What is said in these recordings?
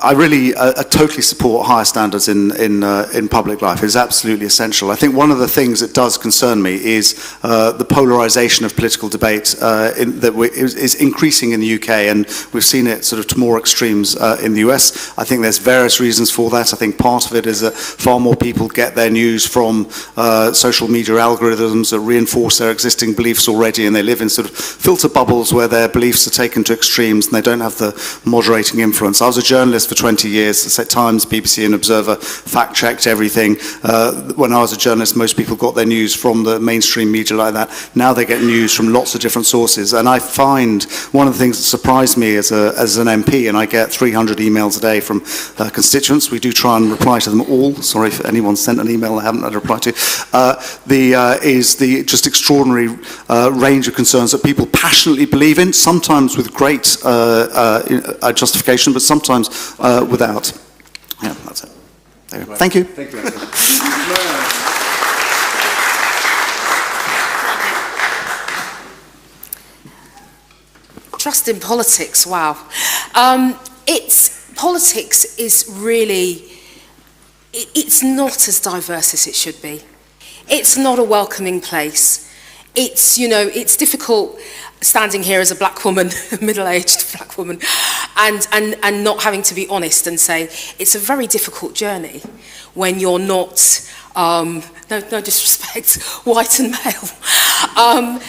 I really totally support higher standards in public life. It's absolutely essential. I think one of the things that does concern me is the polarization of political debate is increasing in the UK, and we've seen it sort of to more extremes in the US. I think there's various reasons for that. I think part of it is that far more people get their news from social media algorithms that reinforce their existing beliefs already, and they live in sort of filter bubbles where their beliefs are taken to extremes and they don't have the moderating influence. I was a journalist for 20 years, at Times, BBC and Observer, fact-checked everything. When I was a journalist, most people got their news from the mainstream media like that. Now they get news from lots of different sources. And I find one of the things that surprised me as an MP, and I get 300 emails a day from constituents. We do try and reply to them all. Sorry if anyone sent an email I haven't had a reply to. Is the just extraordinary range of concerns that people passionately believe in, sometimes with great justification, but sometimes without. Yeah, that's it. There you go. Thank you. Thank you. Trust in politics, wow. Politics is really, it's not as diverse as it should be. It's not a welcoming place. It's difficult standing here as a black woman, middle-aged black woman, and not having to be honest and say it's a very difficult journey when you're not, no disrespect, white and male.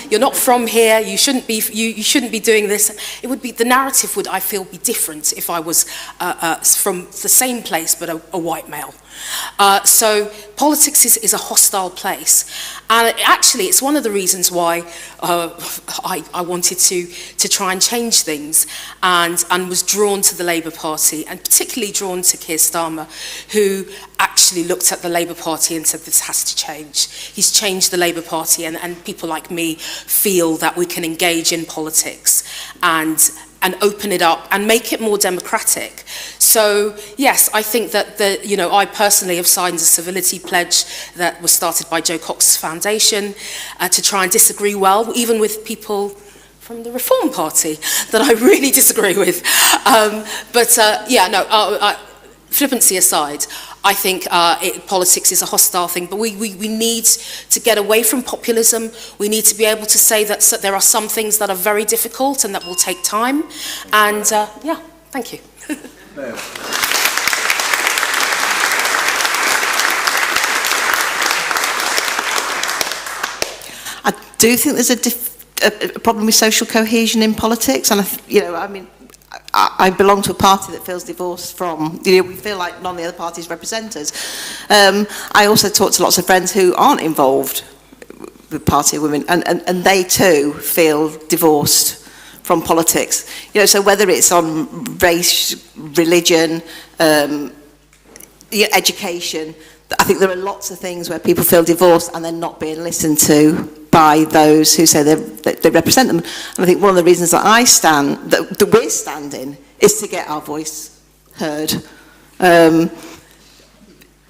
You're not from here. You shouldn't be doing this. It would be, the narrative would, I feel, be different if I was from the same place but a white male. So politics is a hostile place, and actually it's one of the reasons why I wanted to try and change things, and was drawn to the Labour Party, and particularly drawn to Keir Starmer, who actually looked at the Labour Party and said this has to change. He's changed the Labour Party, and people like me feel that we can engage in politics and open it up and make it more democratic. So yes, I think that I personally have signed a civility pledge that was started by Joe Cox's foundation to try and disagree well, even with people from the Reform Party that I really disagree with. Flippancy aside, I think politics is a hostile thing, but we need to get away from populism. We need to be able to say that there are some things that are very difficult and that will take time. And thank you. I do think there's a problem with social cohesion in politics, and I belong to a party that feels divorced from, we feel like none of the other parties represent us. I also talk to lots of friends who aren't involved with Party of Women, and they too feel divorced from politics. So whether it's on race, religion, education, I think there are lots of things where people feel divorced and they're not being listened to by those who say they represent them. And I think one of the reasons that that we're standing is to get our voice heard. And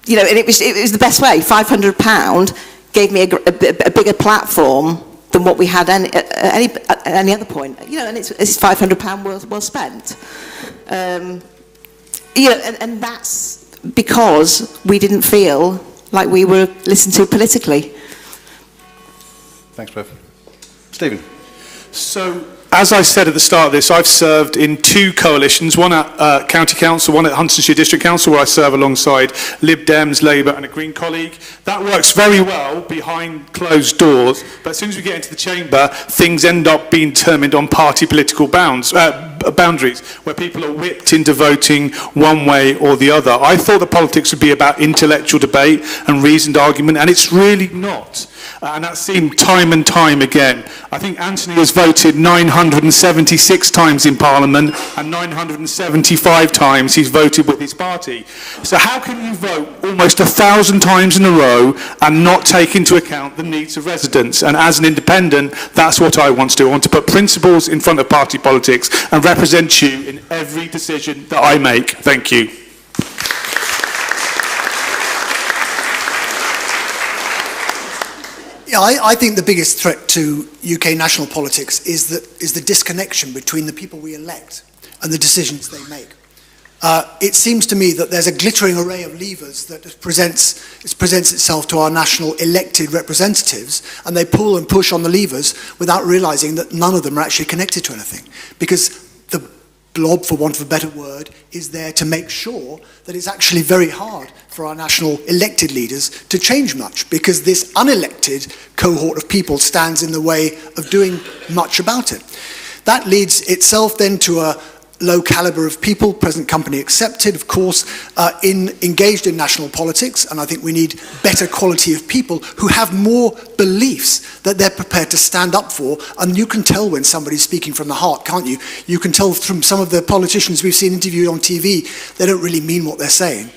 it was the best way. £500 gave me a bigger platform than what we had at any other point. And it's £500 well spent. And that's because we didn't feel like we were listened to politically. Thanks, Beth. Stephen. So, as I said at the start of this, I've served in two coalitions, one at County Council, one at Huntingdonshire District Council, where I serve alongside Lib Dems, Labour and a Green colleague. That works very well behind closed doors, but as soon as we get into the chamber, things end up being determined on party political boundaries, where people are whipped into voting one way or the other. I thought that politics would be about intellectual debate and reasoned argument, and it's really not. And that's seen time and time again. I think Anthony has voted 976 times in Parliament, and 975 times he's voted with his party. So how can you vote almost 1,000 times in a row and not take into account the needs of residents? And as an independent, that's what I want to do. I want to put principles in front of party politics and represent you in every decision that I make. Thank you. Yeah, I think the biggest threat to UK national politics is the disconnection between the people we elect and the decisions they make. It seems to me that there's a glittering array of levers that presents itself to our national elected representatives, and they pull and push on the levers without realising that none of them are actually connected to anything. Because the blob, for want of a better word, is there to make sure that it's actually very hard for our national elected leaders to change much, because this unelected cohort of people stands in the way of doing much about it. That leads itself then to a low calibre of people, present company accepted, of course, engaged in national politics, and I think we need better quality of people who have more beliefs that they're prepared to stand up for, and you can tell when somebody's speaking from the heart, can't you? You can tell from some of the politicians we've seen interviewed on TV, they don't really mean what they're saying.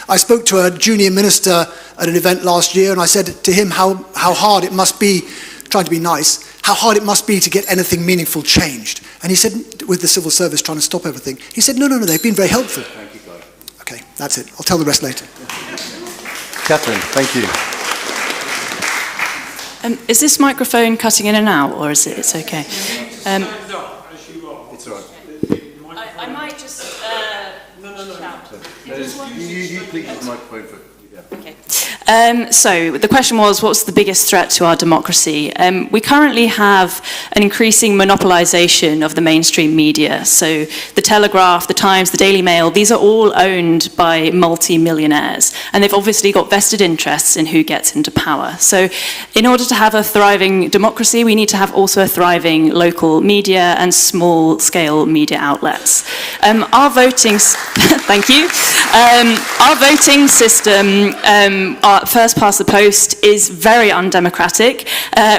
I spoke to a junior minister at an event last year, and I said to him how hard it must be, trying to be nice, how hard it must be to get anything meaningful changed. And he said, with the civil service trying to stop everything, he said, no, they've been very helpful. Thank you, Guy. Okay, that's it. I'll tell the rest later. Katherine, thank you. Is this microphone cutting in and out, or is it's okay? It's all right. I might just... No. You please use the microphone for... Okay. So the question was, what's the biggest threat to our democracy? We currently have an increasing monopolisation of the mainstream media. So the Telegraph, the Times, the Daily Mail, these are all owned by multi-millionaires. And they've obviously got vested interests in who gets into power. So in order to have a thriving democracy, we need to have also a thriving local media and small-scale media outlets. Our voting... Thank you. Our voting system, our first past the post, is very undemocratic.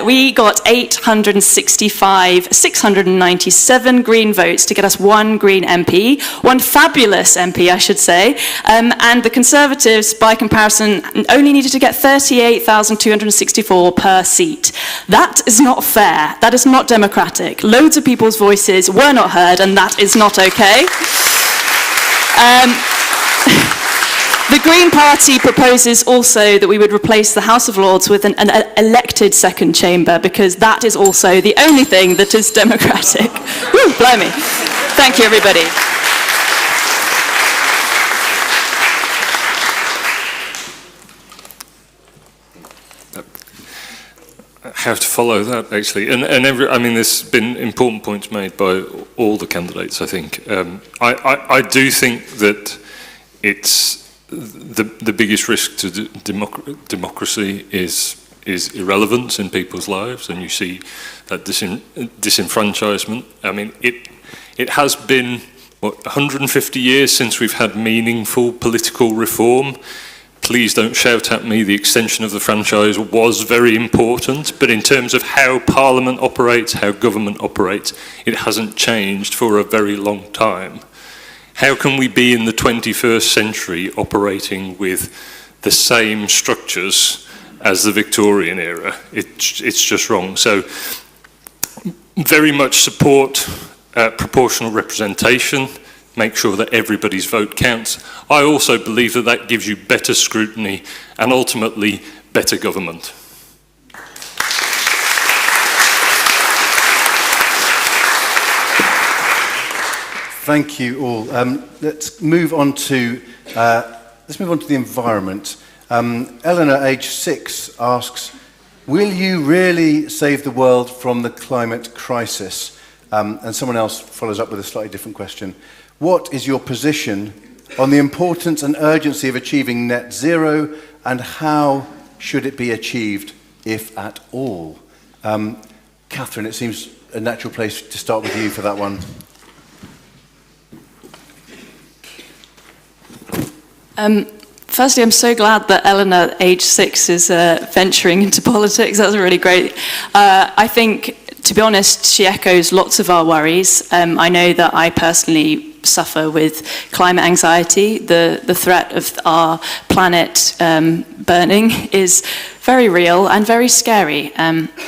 We got 697 Green votes to get us one Green MP, one fabulous MP, I should say, and the Conservatives, by comparison, only needed to get 38,264 per seat. That is not fair. That is not democratic. Loads of people's voices were not heard, and that is not okay. The Green Party proposes also that we would replace the House of Lords with an elected second chamber, because that is also the only thing that is democratic. Woo, blimey. Thank you, everybody. I have to follow that, actually. There's been important points made by all the candidates, I think. I do think that it's the biggest risk to democracy is irrelevance in people's lives, and you see that disenfranchisement. I mean, it has been, 150 years since we've had meaningful political reform. Please don't shout at me, the extension of the franchise was very important, but in terms of how Parliament operates, how government operates, it hasn't changed for a very long time. How can we be in the 21st century operating with the same structures as the Victorian era? It's just wrong. So very much support proportional representation, make sure that everybody's vote counts. I also believe that that gives you better scrutiny and ultimately better government. Thank you all. Let's move on to the environment. Eleanor, age 6, asks, will you really save the world from the climate crisis? And someone else follows up with a slightly different question. What is your position on the importance and urgency of achieving net zero, and how should it be achieved, if at all? Katherine, it seems a natural place to start with you for that one. Firstly, I'm so glad that Eleanor, age 6, is venturing into politics. That's really great. I think, to be honest, she echoes lots of our worries. I know that I personally suffer with climate anxiety. The threat of our planet burning is very real and very scary.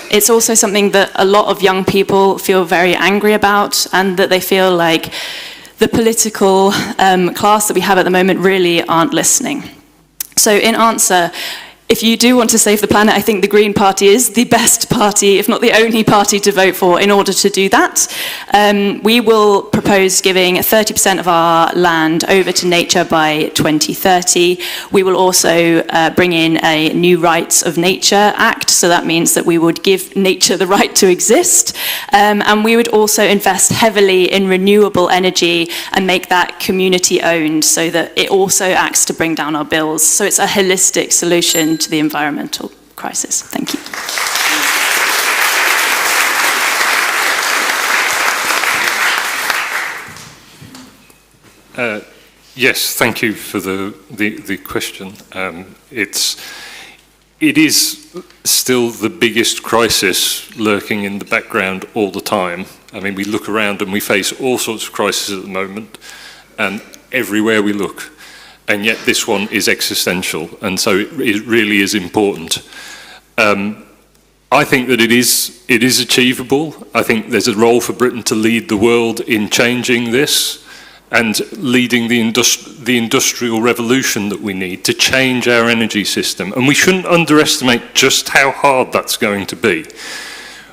It's also something that a lot of young people feel very angry about, and that they feel like the political class that we have at the moment really aren't listening. So in answer, if you do want to save the planet, I think the Green Party is the best party, if not the only party to vote for in order to do that. We will propose giving 30% of our land over to nature by 2030. We will also bring in a new Rights of Nature Act, so that means that we would give nature the right to exist. And we would also invest heavily in renewable energy and make that community owned so that it also acts to bring down our bills. So it's a holistic solution to the environmental crisis. Thank you. Yes, thank you for the question. It is still the biggest crisis lurking in the background all the time. I mean, we look around and we face all sorts of crises at the moment, and everywhere we look. And yet this one is existential, and so it really is important. I think that it is achievable. I think there's a role for Britain to lead the world in changing this and leading the industrial revolution that we need to change our energy system. And we shouldn't underestimate just how hard that's going to be.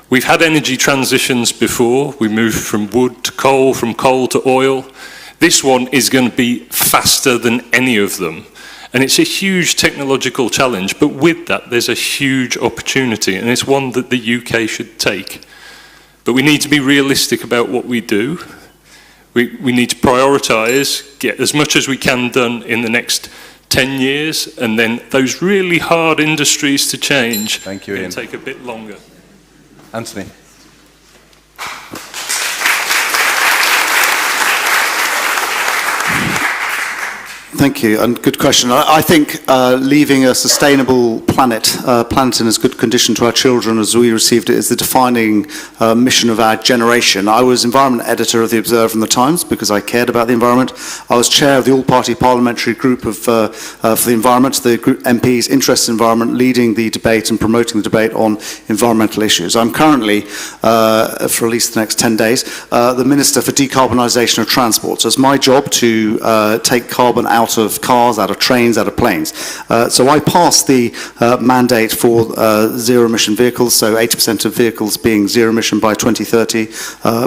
We've had energy transitions before. We moved from wood to coal, from coal to oil. This one is going to be faster than any of them. And it's a huge technological challenge, but with that, there's a huge opportunity, and it's one that the UK should take. But we need to be realistic about what we do. We need to prioritise, get as much as we can done in the next 10 years, and then those really hard industries to change. Thank you, Ian. Take a bit longer. Anthony. Thank you, and good question. I think leaving a sustainable planet in as good condition to our children as we received it is the defining mission of our generation. I was environment editor of the Observer and the Times because I cared about the environment. I was chair of the all-party parliamentary group of, for the environment, the group MPs interested in environment, leading the debate and promoting the debate on environmental issues. I'm currently, for at least the next 10 days, the Minister for Decarbonisation of Transport. So it's my job to take carbon out of cars, out of trains, out of planes. So I passed the mandate for zero-emission vehicles, so 80% of vehicles being zero-emission by 2030.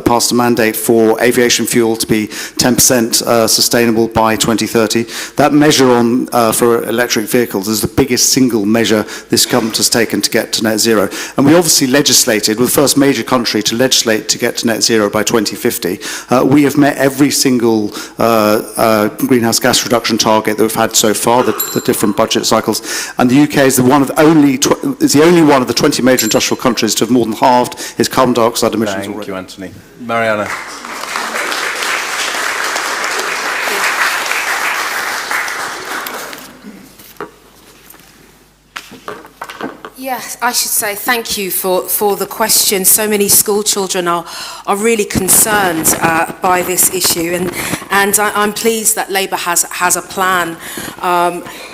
Passed a mandate for aviation fuel to be 10% sustainable by 2030. That measure on for electric vehicles is the biggest single measure this government has taken to get to net zero. And we obviously legislated, we're the first major country to legislate to get to net zero by 2050. We have met every single greenhouse gas reduction target that we've had so far, the different budget cycles, and the UK is the only one of the 20 major industrial countries to have more than halved its carbon dioxide emissions already. Thank you, Anthony. Mariana. Yes, I should say thank you for the question. So many school children are really concerned by this issue, and I'm pleased that Labour has a plan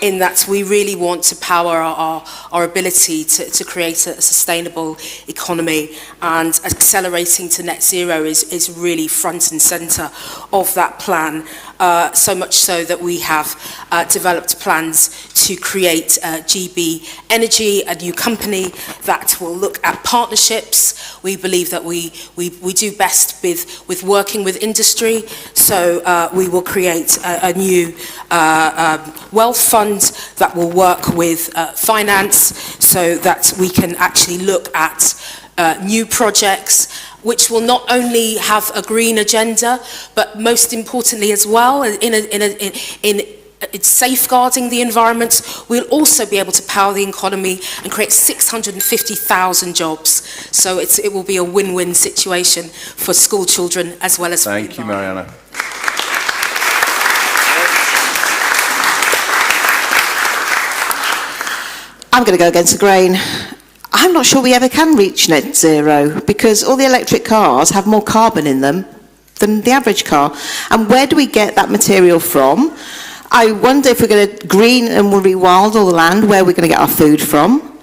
in that we really want to power our ability to create a sustainable economy, and accelerating to net zero is really front and centre of that plan. So much so that we have developed plans to create GB Energy, a new company that will look at partnerships. We believe that we do best with working with industry, so we will create a new wealth fund that will work with finance, so that we can actually look at new projects which will not only have a green agenda, but most importantly as well, in safeguarding the environment, we'll also be able to power the economy and create 650,000 jobs. So it will be a win-win situation for school children as well as for the environment. Thank you, Mariana. I'm going to go against the grain. I'm not sure we ever can reach net zero because all the electric cars have more carbon in them than the average car. And where do we get that material from? I wonder if we're going to green and we'll rewild all the land, where we're going to get our food from.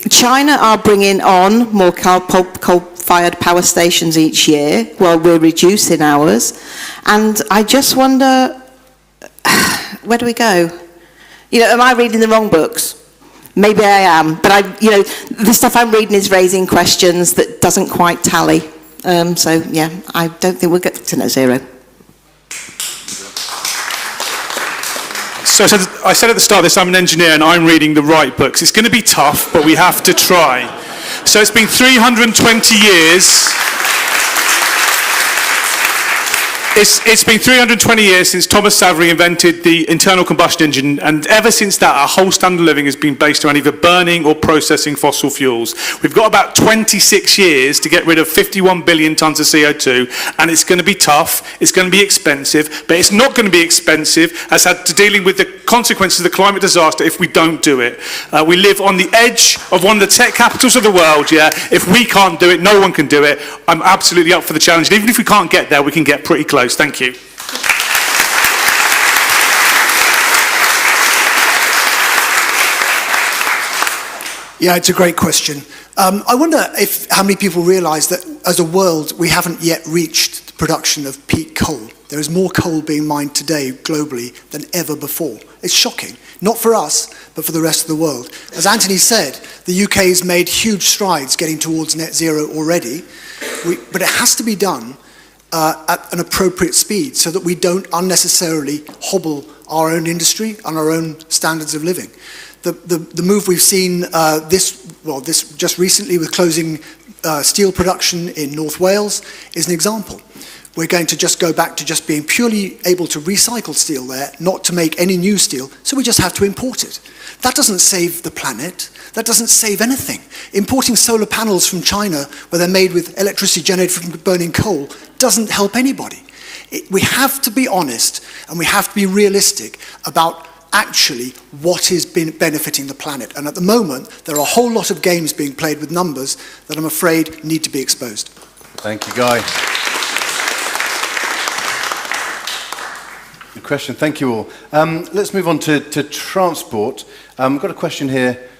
China are bringing on more coal-fired power stations each year while we're reducing ours. And I just wonder, where do we go? You know, am I reading the wrong books? Maybe I am, but the stuff I'm reading is raising questions that doesn't quite tally. So yeah, I don't think we'll get to net zero. So I said at the start of this, I'm an engineer and I'm reading the right books. It's going to be tough, but we have to try. So it's been 320 years. It's been 320 years since Thomas Savery invented the internal combustion engine, and ever since that, our whole standard of living has been based around either burning or processing fossil fuels. We've got about 26 years to get rid of 51 billion tonnes of CO2, and it's going to be tough, it's going to be expensive, but it's not going to be expensive as to dealing with the consequences of the climate disaster if we don't do it. We live on the edge of one of the tech capitals of the world, yeah? If we can't do it, no one can do it. I'm absolutely up for the challenge, and even if we can't get there, we can get pretty close. Thank you. Yeah, it's a great question. I wonder how many people realise that as a world we haven't yet reached the production of peak coal. There is more coal being mined today globally than ever before. It's shocking, not for us, but for the rest of the world. As Anthony said, the UK has made huge strides getting towards net zero already, but it has to be done at an appropriate speed so that we don't unnecessarily hobble our own industry and our own standards of living. The move we've seen this just recently with closing steel production in North Wales is an example. We're going to just go back to just being purely able to recycle steel there, not to make any new steel, so we just have to import it. That doesn't save the planet. That doesn't save anything. Importing solar panels from China, where they're made with electricity generated from burning coal, doesn't help anybody. We have to be honest, and we have to be realistic about actually what is benefiting the planet. And at the moment, there are a whole lot of games being played with numbers that I'm afraid need to be exposed. Thank you, Guy. Good question. Thank you all. Let's move on to transport. We've got a question here.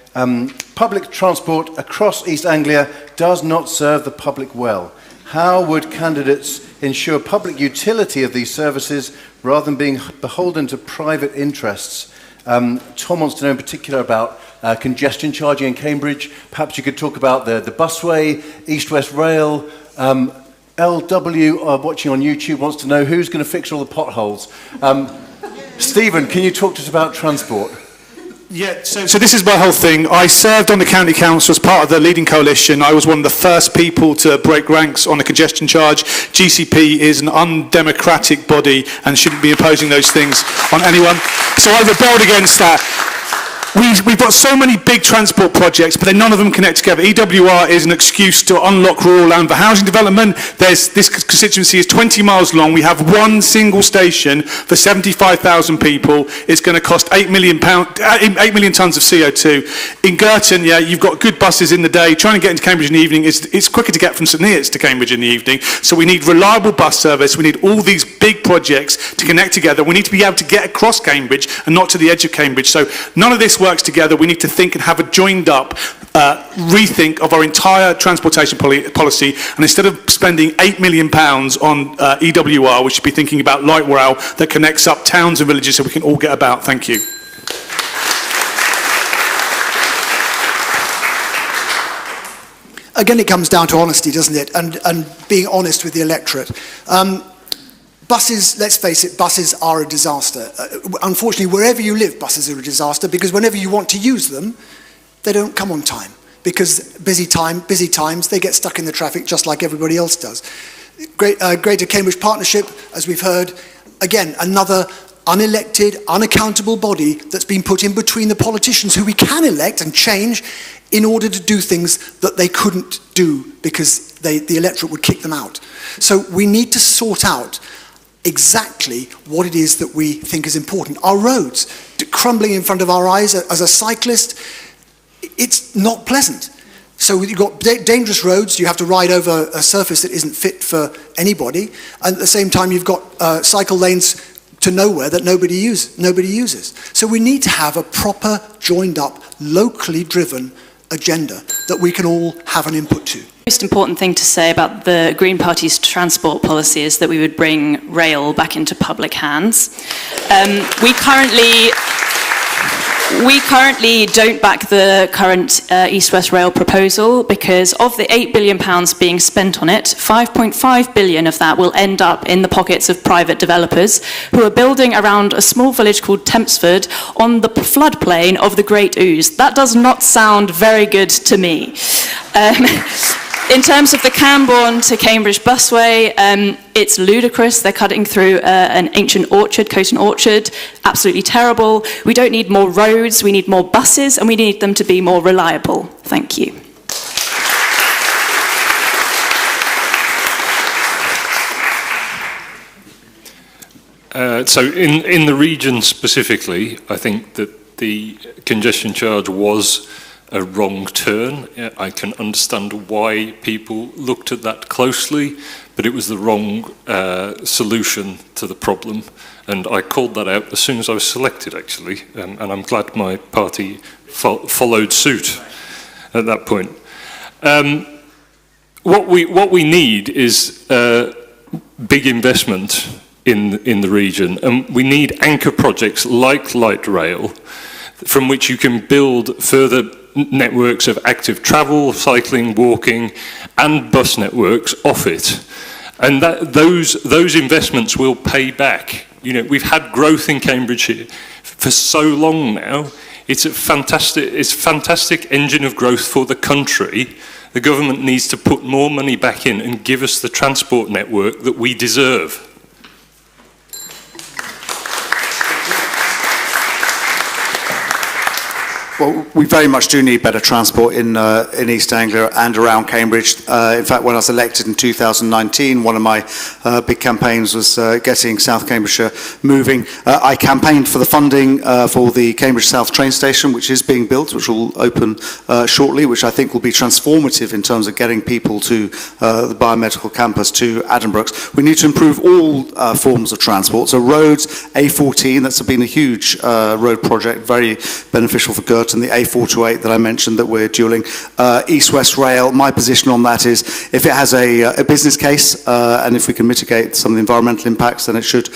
Public transport across East Anglia does not serve the public well. How would candidates ensure public utility of these services rather than being beholden to private interests? Tom wants to know in particular about congestion charging in Cambridge. Perhaps you could talk about the busway, East-West Rail. LW, watching on YouTube, wants to know who's going to fix all the potholes. Stephen, can you talk to us about transport? Yeah, so this is my whole thing. I served on the county council as part of the leading coalition. I was one of the first people to break ranks on the congestion charge. GCP is an undemocratic body and shouldn't be imposing those things on anyone. So I rebelled against that. We've got so many big transport projects, but then none of them connect together. EWR is an excuse to unlock rural land for housing development. This constituency is 20 miles long. We have one single station for 75,000 people. It's going to cost 8 million tonnes of CO2. In Girton, yeah, you've got good buses in the day. Trying to get into Cambridge in the evening, it's quicker to get from St Neots to Cambridge in the evening. So we need reliable bus service. We need all these big projects to connect together. We need to be able to get across Cambridge and not to the edge of Cambridge. So none of this works together. We need to think and have a joined up rethink of our entire transportation policy, and instead of spending £8 million on EWR, we should be thinking about light rail that connects up towns and villages so we can all get about. Thank you. Again, it comes down to honesty, doesn't it? And being honest with the electorate. Buses, let's face it, buses are a disaster. Unfortunately, wherever you live, buses are a disaster because whenever you want to use them, they don't come on time because busy times, they get stuck in the traffic just like everybody else does. Greater Cambridge Partnership, as we've heard, again, another unelected, unaccountable body that's been put in between the politicians who we can elect and change in order to do things that they couldn't do because the electorate would kick them out. So we need to sort out exactly what it is that we think is important. Our roads, crumbling in front of our eyes. As a cyclist, it's not pleasant. So you've got dangerous roads, you have to ride over a surface that isn't fit for anybody, and at the same time you've got cycle lanes to nowhere that nobody uses. So we need to have a proper, joined up, locally driven agenda that we can all have an input to. The most important thing to say about the Green Party's transport policy is that we would bring rail back into public hands. We currently We currently don't back the current East-West Rail proposal because of the £8 billion being spent on it, 5.5 billion of that will end up in the pockets of private developers who are building around a small village called Tempsford on the floodplain of the Great Ouse. That does not sound very good to me. In terms of the Camborne to Cambridge busway, it's ludicrous. They're cutting through an ancient orchard, Cohesion orchard. Absolutely terrible. We don't need more roads, we need more buses, and we need them to be more reliable. Thank you. So in the region specifically, I think that the congestion charge was a wrong turn. I can understand why people looked at that closely, but it was the wrong solution to the problem. And I called that out as soon as I was selected, actually, and I'm glad my party followed suit at that point. What we need is big investment in the region, and we need anchor projects like light rail, from which you can build further networks of active travel, cycling, walking, and bus networks off it. And those investments will pay back. You know, we've had growth in Cambridgeshire for so long now. It's a fantastic engine of growth for the country. The government needs to put more money back in and give us the transport network that we deserve. Well, we very much do need better transport in East Anglia and around Cambridge. In fact, when I was elected in 2019, one of my big campaigns was getting South Cambridgeshire moving. I campaigned for the funding for the Cambridge South train station, which is being built, which will open shortly, which I think will be transformative in terms of getting people to the biomedical campus to Addenbrooke's. We need to improve all forms of transport. So roads, A14, that's been a huge road project, very beneficial for Girton. And the A428 that I mentioned that we're dualling, East-West Rail. My position on that is if it has a business case and if we can mitigate some of the environmental impacts, then it should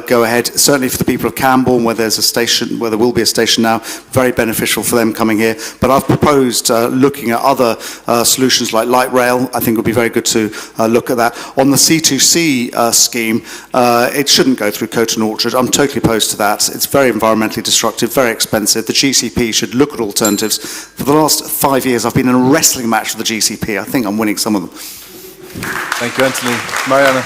go ahead. Certainly for the people of Camborne, where there's a station, where there will be a station now, very beneficial for them coming here. But I've proposed looking at other solutions like light rail. I think it would be very good to look at that. On the C2C scheme, it shouldn't go through Cohesion Orchard. I'm totally opposed to that. It's very environmentally destructive, very expensive. The GCP should look at alternatives. For the last 5 years, I've been in a wrestling match with the GCP. I think I'm winning some of them. Thank you, Anthony. Mariana.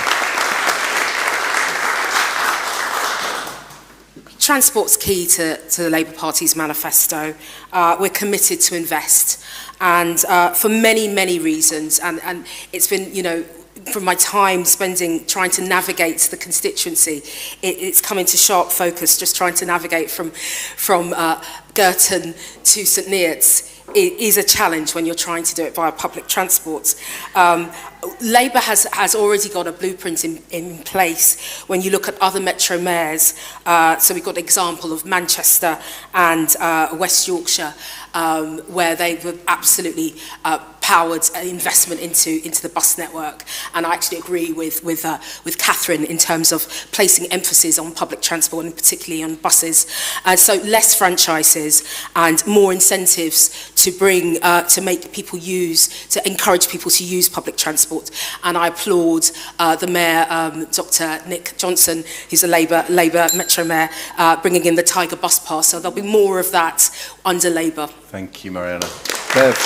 Transport's key to the Labour Party's manifesto. We're committed to invest, and for many, many reasons. And it's been, you know, from my time trying to navigate the constituency, it's come into sharp focus, just trying to navigate from Girton to St Neots. It is a challenge when you're trying to do it via public transport. Labour has already got a blueprint in place when you look at other metro mayors. So we've got the example of Manchester and West Yorkshire, where they were absolutely powered investment into the bus network. And I actually agree with Katherine in terms of placing emphasis on public transport and particularly on buses. So less franchises and more incentives to bring to make people to encourage people to use public transport. And I applaud the Mayor, Dr. Nick Johnson, who's a Labour Metro Mayor, bringing in the Tiger Bus Pass. So there'll be more of that under Labour. Thank you, Mariana. Bev.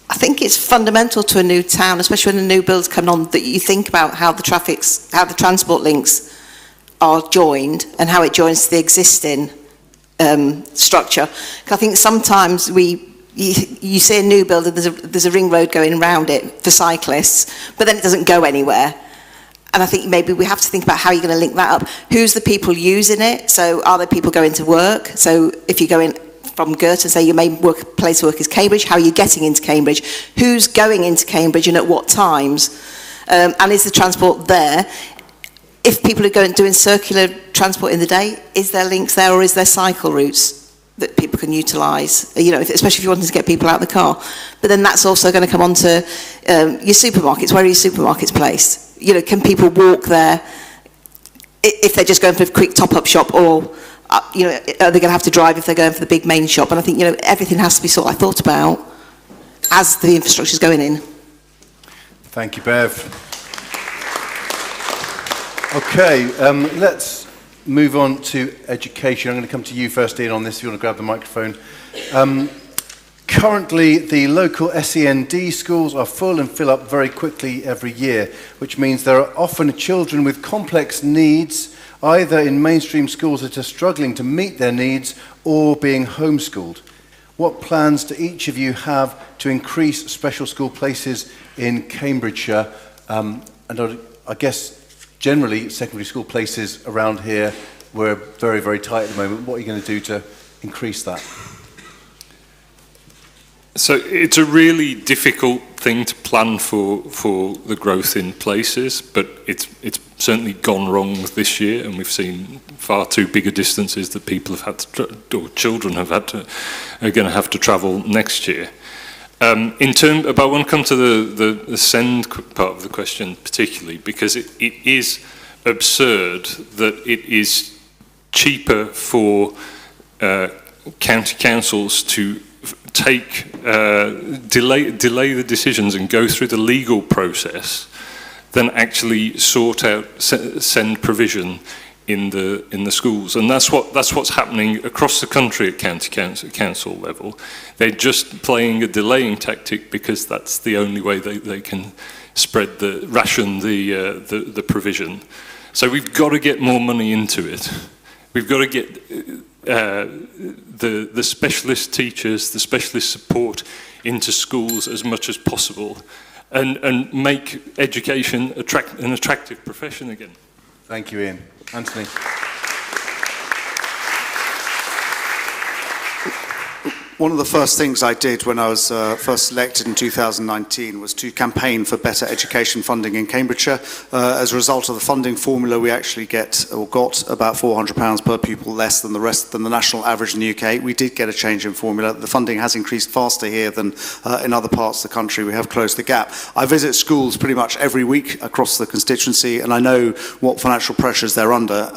I think it's fundamental to a new town, especially when a new build's come on, that you think about how the transport links are joined and how it joins to the existing structure. I think sometimes you see a new build and there's a ring road going around it for cyclists, but then it doesn't go anywhere. And I think maybe we have to think about how you're going to link that up. Who's the people using it? So are there people going to work? So if you go in from Girton, say your main place of work is Cambridge, how are you getting into Cambridge? Who's going into Cambridge and at what times? And is the transport there? If people are doing circular transport in the day, is there links there or is there cycle routes that people can utilise? You know, especially if you want to get people out of the car. But then that's also going to come on to your supermarkets. Where are your supermarkets placed? You know, can people walk there if they're just going for a quick top-up shop, or you know, are they going to have to drive if they're going for the big main shop? And I think, you know, everything has to be sort of thought about as the infrastructure is going in. Thank you, Bev. Okay, let's move on to education. I'm going to come to you first, Ian, on this, if you want to grab the microphone. Currently, the local SEND schools are full and fill up very quickly every year, which means there are often children with complex needs, either in mainstream schools that are struggling to meet their needs or being homeschooled. What plans do each of you have to increase special school places in Cambridgeshire? And I guess generally secondary school places around here were very, very tight at the moment. What are you going to do to increase that? So it's a really difficult thing to plan for the growth in places, but it's certainly gone wrong this year, and we've seen far too bigger distances that people have had to, or children are going to have to travel next year. But I want to come to the SEND part of the question particularly, because it is absurd that it is cheaper for county councils to delay the decisions and go through the legal process than actually sort out SEN provision in the schools. And that's what's happening across the country at county council level. They're just playing a delaying tactic because that's the only way they can ration the provision. So we've got to get more money into it. We've got to get the specialist teachers, the specialist support into schools as much as possible, and make education an attractive profession again. Thank you, Ian. Anthony. One of the first things I did when I was first elected in 2019 was to campaign for better education funding in Cambridgeshire. As a result of the funding formula, we actually got about £400 per pupil less than the national average in the UK. We did get a change in formula. The funding has increased faster here than in other parts of the country. We have closed the gap. I visit schools pretty much every week across the constituency, and I know what financial pressures they're under.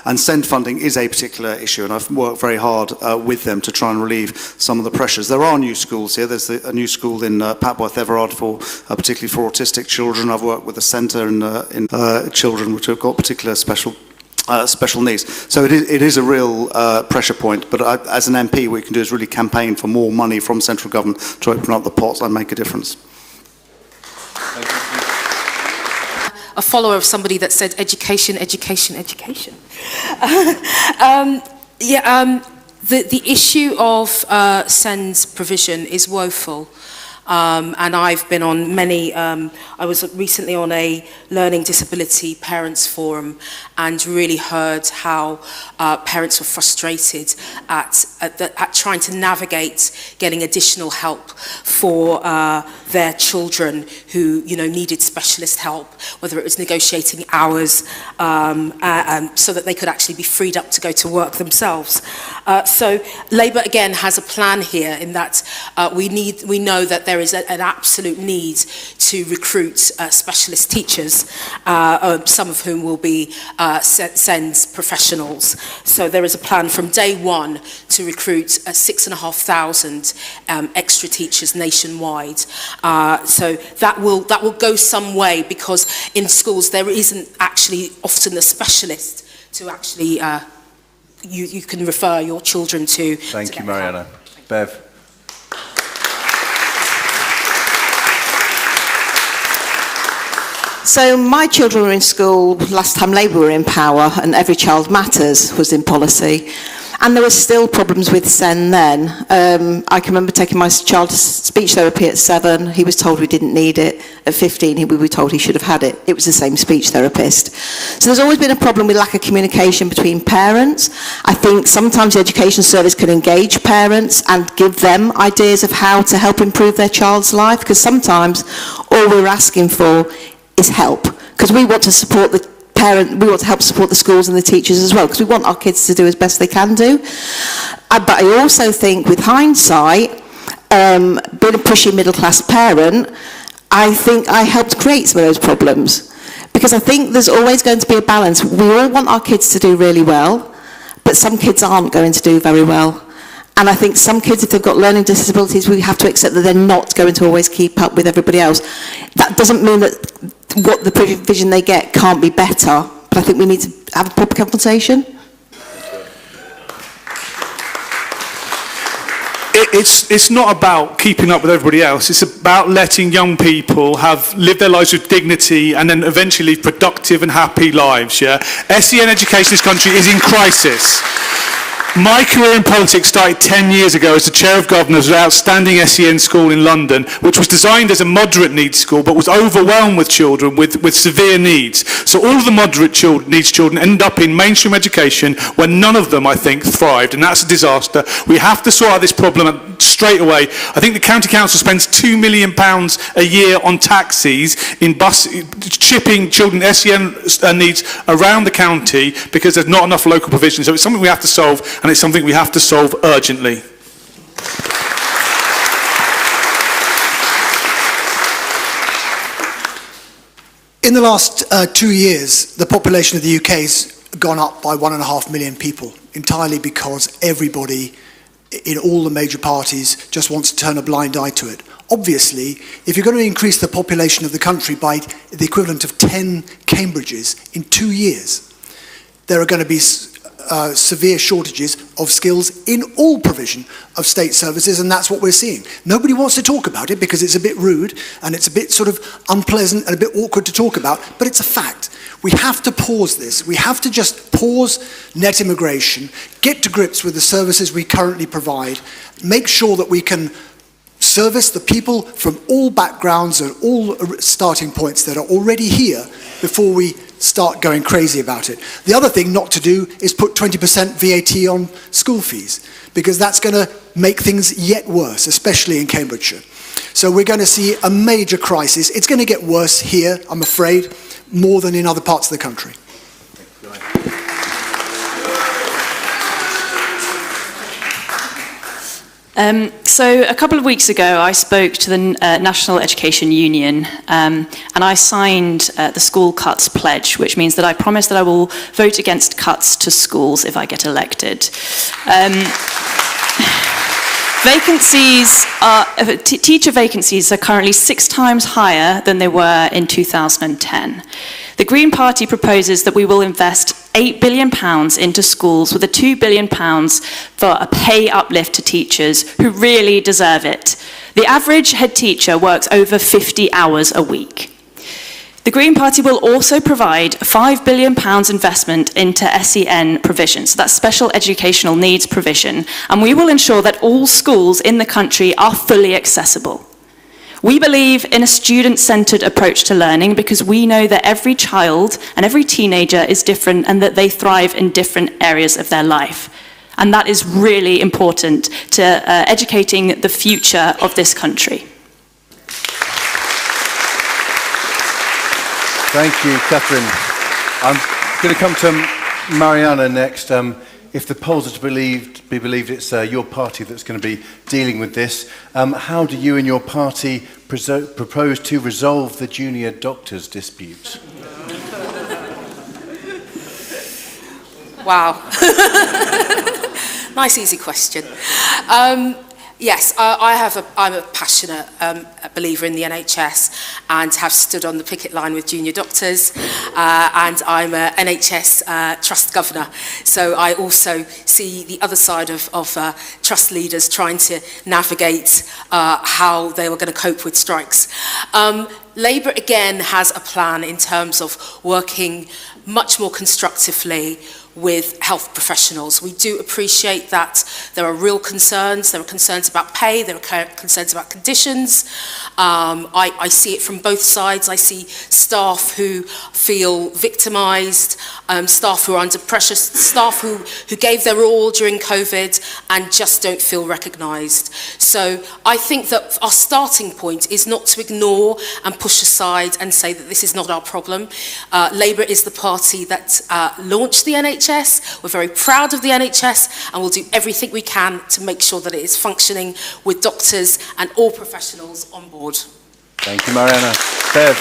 And SEND funding is a particular issue, and I've worked very hard with them to try and relieve some of the pressures. There are new schools here. There's a new school in Papworth Everard particularly for autistic children. I've worked with a centre in children which have got particular special needs. So it is a real pressure point, but as an MP what we can do is really campaign for more money from central government to open up the pots and make a difference. A follower of somebody that said education, education, education. The issue of SEN's provision is woeful. And I've been on many, I was recently on a learning disability parents forum and really heard how parents were frustrated at trying to navigate getting additional help for their children who, you know, needed specialist help, whether it was negotiating hours so that they could actually be freed up to go to work themselves. So Labour again has a plan here in that we know that there is an absolute need to recruit specialist teachers, some of whom will be SEN's professionals. So there is a plan from day one to recruit 6,500 extra teachers nationwide. So that will go some way, because in schools there isn't actually often a specialist to actually you can refer your children to. Thank you, Mariana. Bev. So my children were in school last time Labour were in power, and Every Child Matters was in policy. And there were still problems with SEN then. I can remember taking my child to speech therapy at 7. He was told we didn't need it. At 15, we were told he should have had it. It was the same speech therapist. So there's always been a problem with lack of communication between parents. I think sometimes the education service can engage parents and give them ideas of how to help improve their child's life, because sometimes all we're asking for is help, because we want to support the we want to help support the schools and the teachers as well, because we want our kids to do as best they can do. But I also think, with hindsight, being a pushy middle class parent, I think I helped create some of those problems, Because I think there's always going to be a balance. We all want our kids to do really well, but some kids aren't going to do very well. And I think some kids, if they've got learning disabilities, we have to accept that they're not going to always keep up with everybody else. That doesn't mean that what the provision they get can't be better, but I think we need to have a proper conversation. It's not about keeping up with everybody else. It's about letting young people live their lives with dignity and then eventually live productive and happy lives. Yeah, SEN education in this country is in crisis. My career in politics started 10 years ago as the chair of governors of an outstanding SEN school in London, which was designed as a moderate needs school, but was overwhelmed with children with severe needs. So all of the moderate needs children end up in mainstream education, where none of them, I think, thrived, and that's a disaster. We have to sort out this problem straight away. I think the county council spends £2 million a year on taxis in shipping children SEN needs around the county because there's not enough local provision. So it's something we have to solve, and it's something we have to solve urgently. In the last 2 years, the population of the UK has gone up by 1.5 million people, entirely because everybody in all the major parties just wants to turn a blind eye to it. Obviously, if you're going to increase the population of the country by the equivalent of 10 Cambridges in 2 years, there are going to be severe shortages of skills in all provision of state services, and that's what we're seeing. Nobody wants to talk about it because it's a bit rude and it's a bit sort of unpleasant and a bit awkward to talk about, but it's a fact. We have to pause this. We have to just pause net immigration, get to grips with the services we currently provide, make sure that we can service the people from all backgrounds and all starting points that are already here before we start going crazy about it. The other thing not to do is put 20% VAT on school fees, because that's going to make things yet worse, especially in Cambridgeshire. So we're going to see a major crisis. It's going to get worse here, I'm afraid, more than in other parts of the country. So a couple of weeks ago, I spoke to the National Education Union, and I signed the School Cuts Pledge, which means that I promise that I will vote against cuts to schools if I get elected. Teacher vacancies are currently 6 times higher than they were in 2010. The Green Party proposes that we will invest £8 billion into schools, with a £2 billion for a pay uplift to teachers who really deserve it. The average head teacher works over 50 hours a week. The Green Party will also provide £5 billion investment into SEN Provision, so that's special educational needs provision, and we will ensure that all schools in the country are fully accessible. We believe in a student-centred approach to learning because we know that every child and every teenager is different and that they thrive in different areas of their life. And that is really important to educating the future of this country. Thank you, Katherine. I'm going to come to Mariana next. If the polls are to be believed, it's your party that's going to be dealing with this. How do you and your party propose to resolve the junior doctors' dispute? Wow. Nice, easy question. Yes, I'm a passionate believer in the NHS and have stood on the picket line with junior doctors, and I'm an NHS trust governor, so I also see the other side of trust leaders trying to navigate how they were going to cope with strikes. Labour again has a plan in terms of working much more constructively with health professionals. We do appreciate that there are real concerns. There are concerns about pay, there are concerns about conditions. I see it from both sides. I see staff who feel victimised, staff who are under pressure, staff who gave their all during COVID and just don't feel recognised. So I think that our starting point is not to ignore and push aside and say that this is not our problem. Labour is the party that launched the NHS. We're very proud of the NHS and we'll do everything we can to make sure that it is functioning with doctors and all professionals on board. Thank you, Mariana. Bev.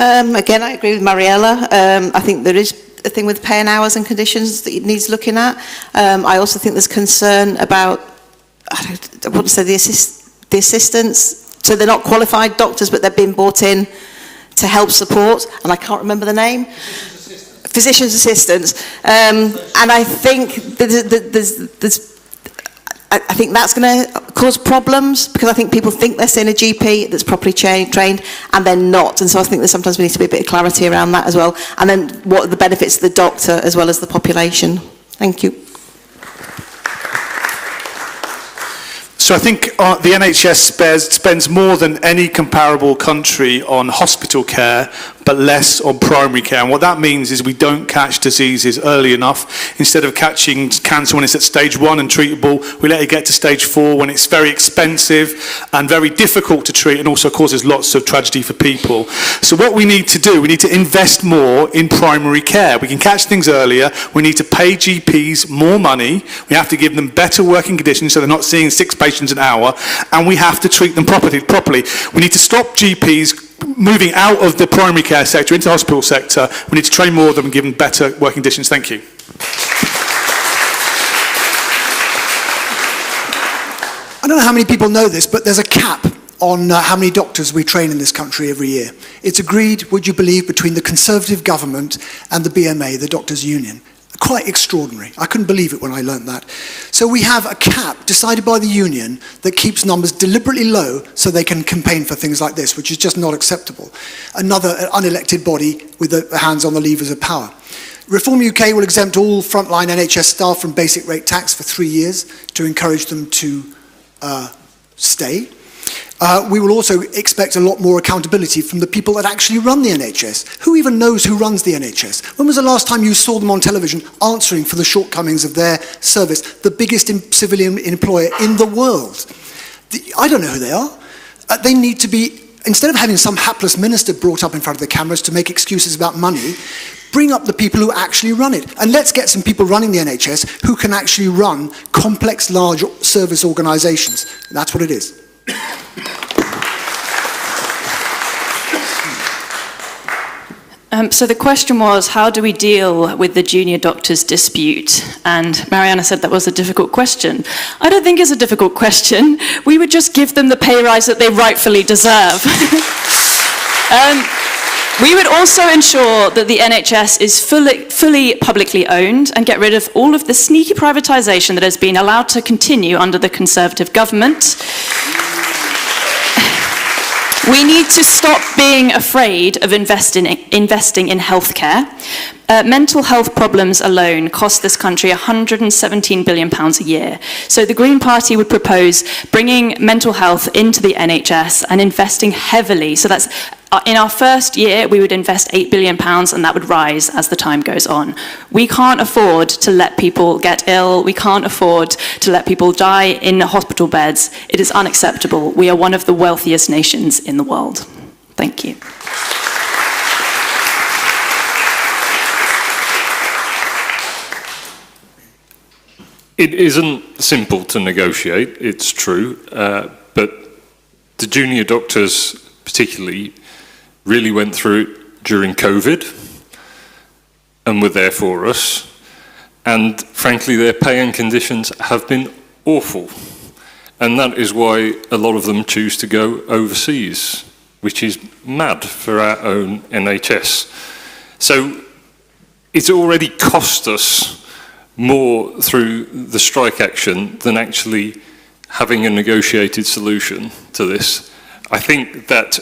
Again, I agree with Mariella. I think there is a thing with paying hours and conditions that it needs looking at. I also think there's concern about, I want to say the assistants. So they're not qualified doctors, but they're being brought in to help support, and I can't remember the name. Physician's assistants. And I think I think that's going to cause problems, because I think people think they're seeing a GP that's properly trained and they're not. And so I think that sometimes we need to be a bit of clarity around that as well. And then what are the benefits to the doctor as well as the population? Thank you. So I think the NHS spends more than any comparable country on hospital care, but less on primary care. And what that means is we don't catch diseases early enough. Instead of catching cancer when it's at stage 1 and treatable, we let it get to stage 4 when it's very expensive and very difficult to treat, and also causes lots of tragedy for people. So what we need to do, we need to invest more in primary care. We can catch things earlier. We need to pay GPs more money. We have to give them better working conditions so they're not seeing 6 patients an hour, and we have to treat them properly. We need to stop GPs moving out of the primary care sector into the hospital sector. We need to train more of them and give them better working conditions. Thank you. I don't know how many people know this, but there's a cap on how many doctors we train in this country every year. It's agreed, would you believe, between the Conservative government and the BMA, the Doctors' Union. Quite extraordinary. I couldn't believe it when I learnt that. So we have a cap decided by the union that keeps numbers deliberately low so they can campaign for things like this, which is just not acceptable. Another unelected body with the hands on the levers of power. Reform UK will exempt all frontline NHS staff from basic rate tax for 3 years to encourage them to stay. We will also expect a lot more accountability from the people that actually run the NHS. Who even knows who runs the NHS? When was the last time you saw them on television answering for the shortcomings of their service, the biggest civilian employer in the world? I don't know who they are. They need to be, instead of having some hapless minister brought up in front of the cameras to make excuses about money, bring up the people who actually run it. And let's get some people running the NHS who can actually run complex, large service organisations. That's what it is. So the question was, how do we deal with the junior doctors dispute? And Mariana said that was a difficult question. I don't think it's a difficult question. We would just give them the pay rise that they rightfully deserve. We would also ensure that the NHS is fully publicly owned and get rid of all of the sneaky privatisation that has been allowed to continue under the Conservative government. We need to stop being afraid of investing in healthcare. Mental health problems alone cost this country £117 billion a year. So the Green Party would propose bringing mental health into the NHS and investing heavily. So that's in our first year, we would invest £8 billion, and that would rise as the time goes on. We can't afford to let people get ill. We can't afford to let people die in hospital beds. It is unacceptable. We are one of the wealthiest nations in the world. Thank you. It isn't simple to negotiate, it's true, but the junior doctors particularly really went through it during COVID and were there for us, and frankly their pay and conditions have been awful, and that is why a lot of them choose to go overseas, which is mad for our own NHS. So it's already cost us more through the strike action than actually having a negotiated solution to this. I think that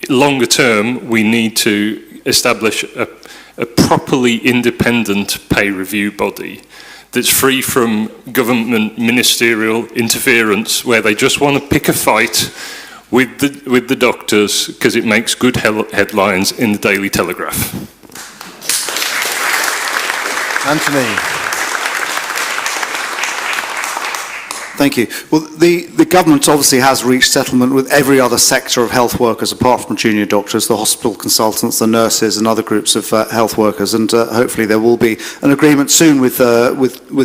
longer term, we need to establish a properly independent pay review body that's free from government ministerial interference, where they just want to pick a fight with the doctors because it makes good headlines in the Daily Telegraph. Anthony. Thank you. Well, the government obviously has reached settlement with every other sector of health workers apart from junior doctors, the hospital consultants, the nurses and other groups of health workers, and hopefully there will be an agreement soon with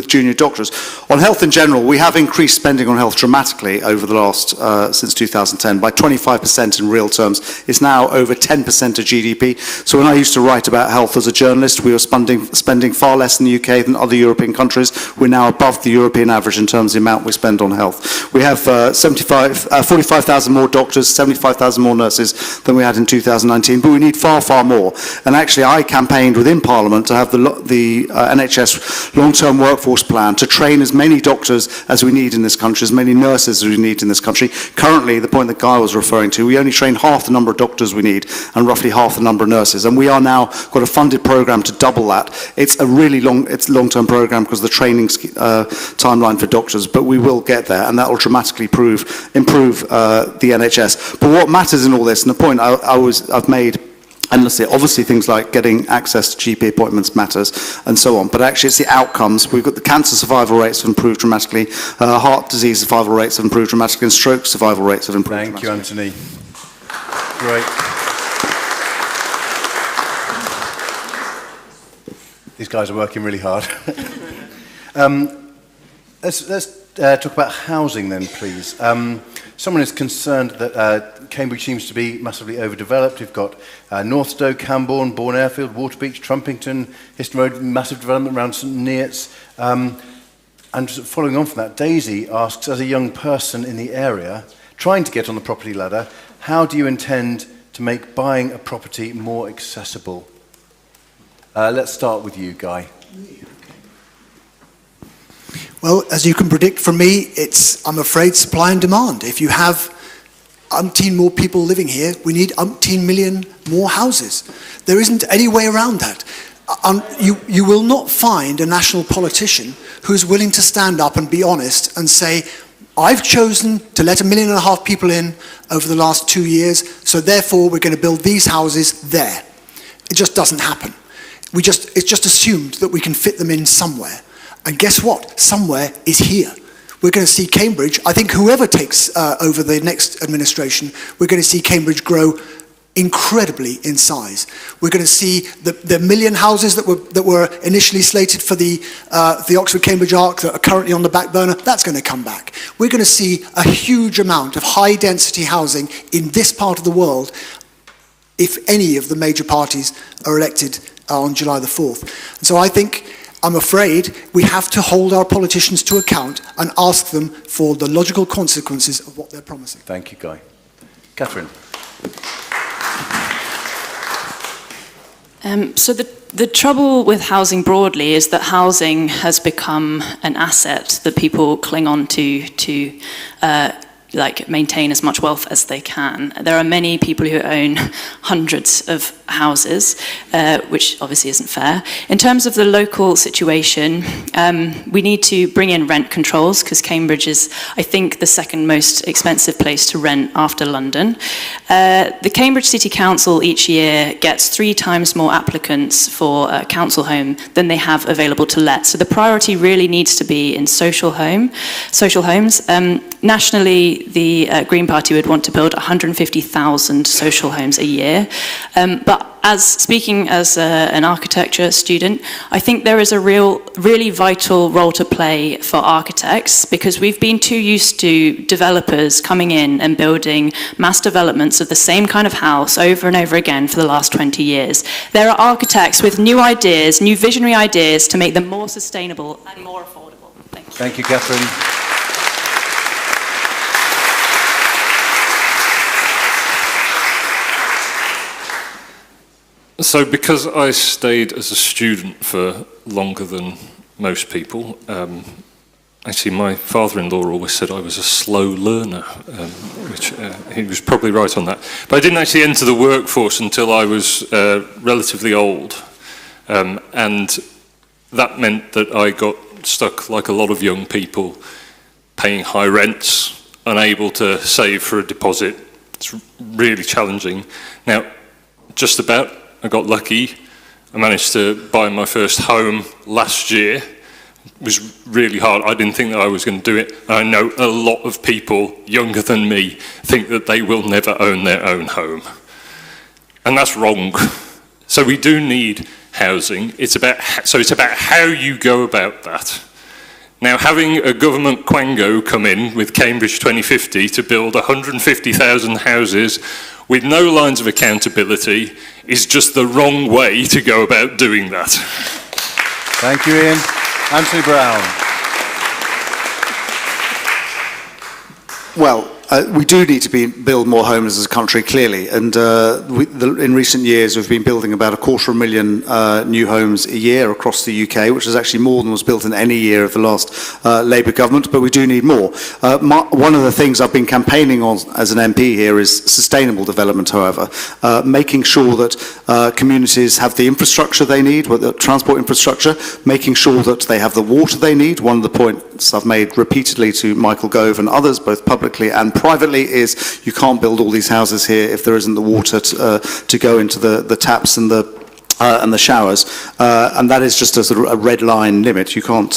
junior doctors. On health in general, we have increased spending on health dramatically over the last, since 2010, by 25% in real terms. It's now over 10% of GDP. So when I used to write about health as a journalist, we were spending far less in the UK than other European countries. We're now above the European average in terms of the amount we spend on health. We have 45,000 more doctors, 75,000 more nurses than we had in 2019, but we need far, far more. And actually, I campaigned within Parliament to have the NHS long-term workforce plan to train as many doctors as we need in this country, as many nurses as we need in this country. Currently, the point that Guy was referring to, we only train half the number of doctors we need and roughly half the number of nurses. And we are now got a funded programme to double that. It's a really long-term programme because of the training timeline for doctors, but we will get there, and that will dramatically improve the NHS. But what matters in all this, and the point I've made endlessly, obviously things like getting access to GP appointments matters and so on, but actually it's the outcomes. We've got the cancer survival rates have improved dramatically, heart disease survival rates have improved dramatically, and stroke survival rates have improved dramatically. Thank you, Anthony. Great. These guys are working really hard. Let's talk about housing then, please. Someone is concerned that Cambridge seems to be massively overdeveloped. We've got North Stowe, Camborne, Bourne Airfield, Waterbeach, Trumpington, Histon Road, massive development around St Neots. And following on from that, Daisy asks, as a young person in the area, trying to get on the property ladder, how do you intend to make buying a property more accessible? Let's start with you, Guy. Well, as you can predict from me, it's, I'm afraid, supply and demand. If you have umpteen more people living here, we need umpteen million more houses. There isn't any way around that. You will not find a national politician who's willing to stand up and be honest and say, I've chosen to let 1.5 million people in over the last 2 years, so therefore we're going to build these houses there. It just doesn't happen. It's just assumed that we can fit them in somewhere. And guess what? Somewhere is here. We're going to see Cambridge, I think whoever takes over the next administration, we're going to see Cambridge grow incredibly in size. We're going to see the million houses that were initially slated for the Oxford-Cambridge arc that are currently on the back burner, that's going to come back. We're going to see a huge amount of high-density housing in this part of the world if any of the major parties are elected on July the 4th. And so I'm afraid we have to hold our politicians to account and ask them for the logical consequences of what they're promising. Thank you, Guy. Katherine. So the trouble with housing broadly is that housing has become an asset that people cling on to maintain as much wealth as they can. There are many people who own hundreds of houses, which obviously isn't fair. In terms of the local situation, we need to bring in rent controls because Cambridge is, I think, the second most expensive place to rent after London. The Cambridge City Council each year gets 3 times more applicants for a council home than they have available to let. So the priority really needs to be in social homes. Nationally, the Green Party would want to build 150,000 social homes a year. But speaking as an architecture student, I think there is a really vital role to play for architects because we've been too used to developers coming in and building mass developments of the same kind of house over and over again for the last 20 years. There are architects with new ideas, new visionary ideas to make them more sustainable and more affordable. Thank you. Thank you, Katherine. So because I stayed as a student for longer than most people, actually my father-in-law always said I was a slow learner, which he was probably right on that. But I didn't actually enter the workforce until I was relatively old. And that meant that I got stuck, like a lot of young people, paying high rents, unable to save for a deposit. It's really challenging. Now, just about I got lucky. I managed to buy my first home last year was really hard. I didn't think that I was going to do it. I know a lot of people younger than me think that they will never own their own home. And that's wrong. So we do need housing. It's about how you go about that. Now, having a government quango come in with Cambridge 2050 to build 150,000 houses with no lines of accountability is just the wrong way to go about doing that. Thank you, Ian. Anthony Brown. Well, we do need to build more homes as a country, clearly, and in recent years we've been building about 250,000 new homes a year across the UK, which is actually more than was built in any year of the last Labour government, but we do need more. One of the things I've been campaigning on as an MP here is sustainable development, however, making sure that communities have the infrastructure they need, the transport infrastructure, making sure that they have the water they need. One of the points I've made repeatedly to Michael Gove and others, both publicly and privately, is you can't build all these houses here if there isn't the water to go into the taps and the showers, and that is just a sort of a red line limit. You can't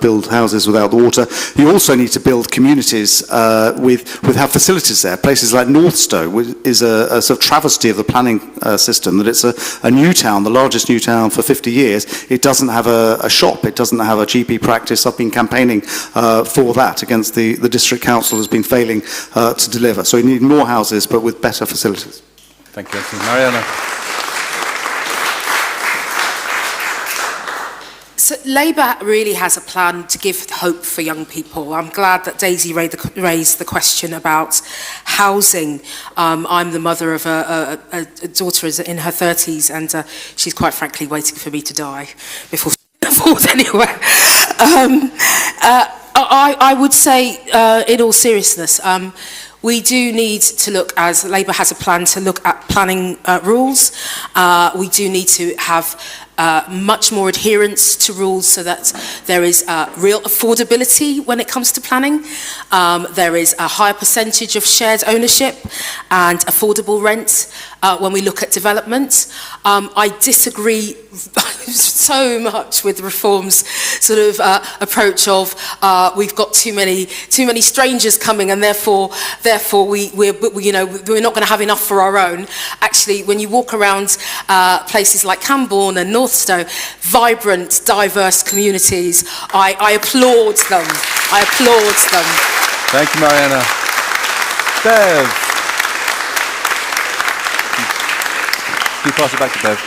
build houses without the water. You also need to build communities with have facilities there. Places like Northstowe is a sort of travesty of the planning system, that it's a new town, the largest new town for 50 years. It doesn't have a shop, it doesn't have a GP practice. I've been campaigning for that against the district council has been failing to deliver. So you need more houses, but with better facilities. Thank you, Anthony. Mariana. So Labour really has a plan to give hope for young people. I'm glad that Daisy raised the question about housing. I'm the mother of a daughter in her 30s, and she's quite frankly waiting for me to die before she can afford anywhere. I would say, in all seriousness, we do need to look, as Labour has a plan, to look at planning rules. We do need to have much more adherence to rules so that there is real affordability when it comes to planning. There is a higher percentage of shared ownership and affordable rent when we look at development. I disagree so much with Reform's sort of approach of we've got too many strangers coming, and therefore we're not going to have enough for our own. Actually, when you walk around places like Camborne and Northstowe, vibrant, diverse communities, I applaud them. I applaud them. Thank you, Mariana. Bev. Can you pass it back to Bev?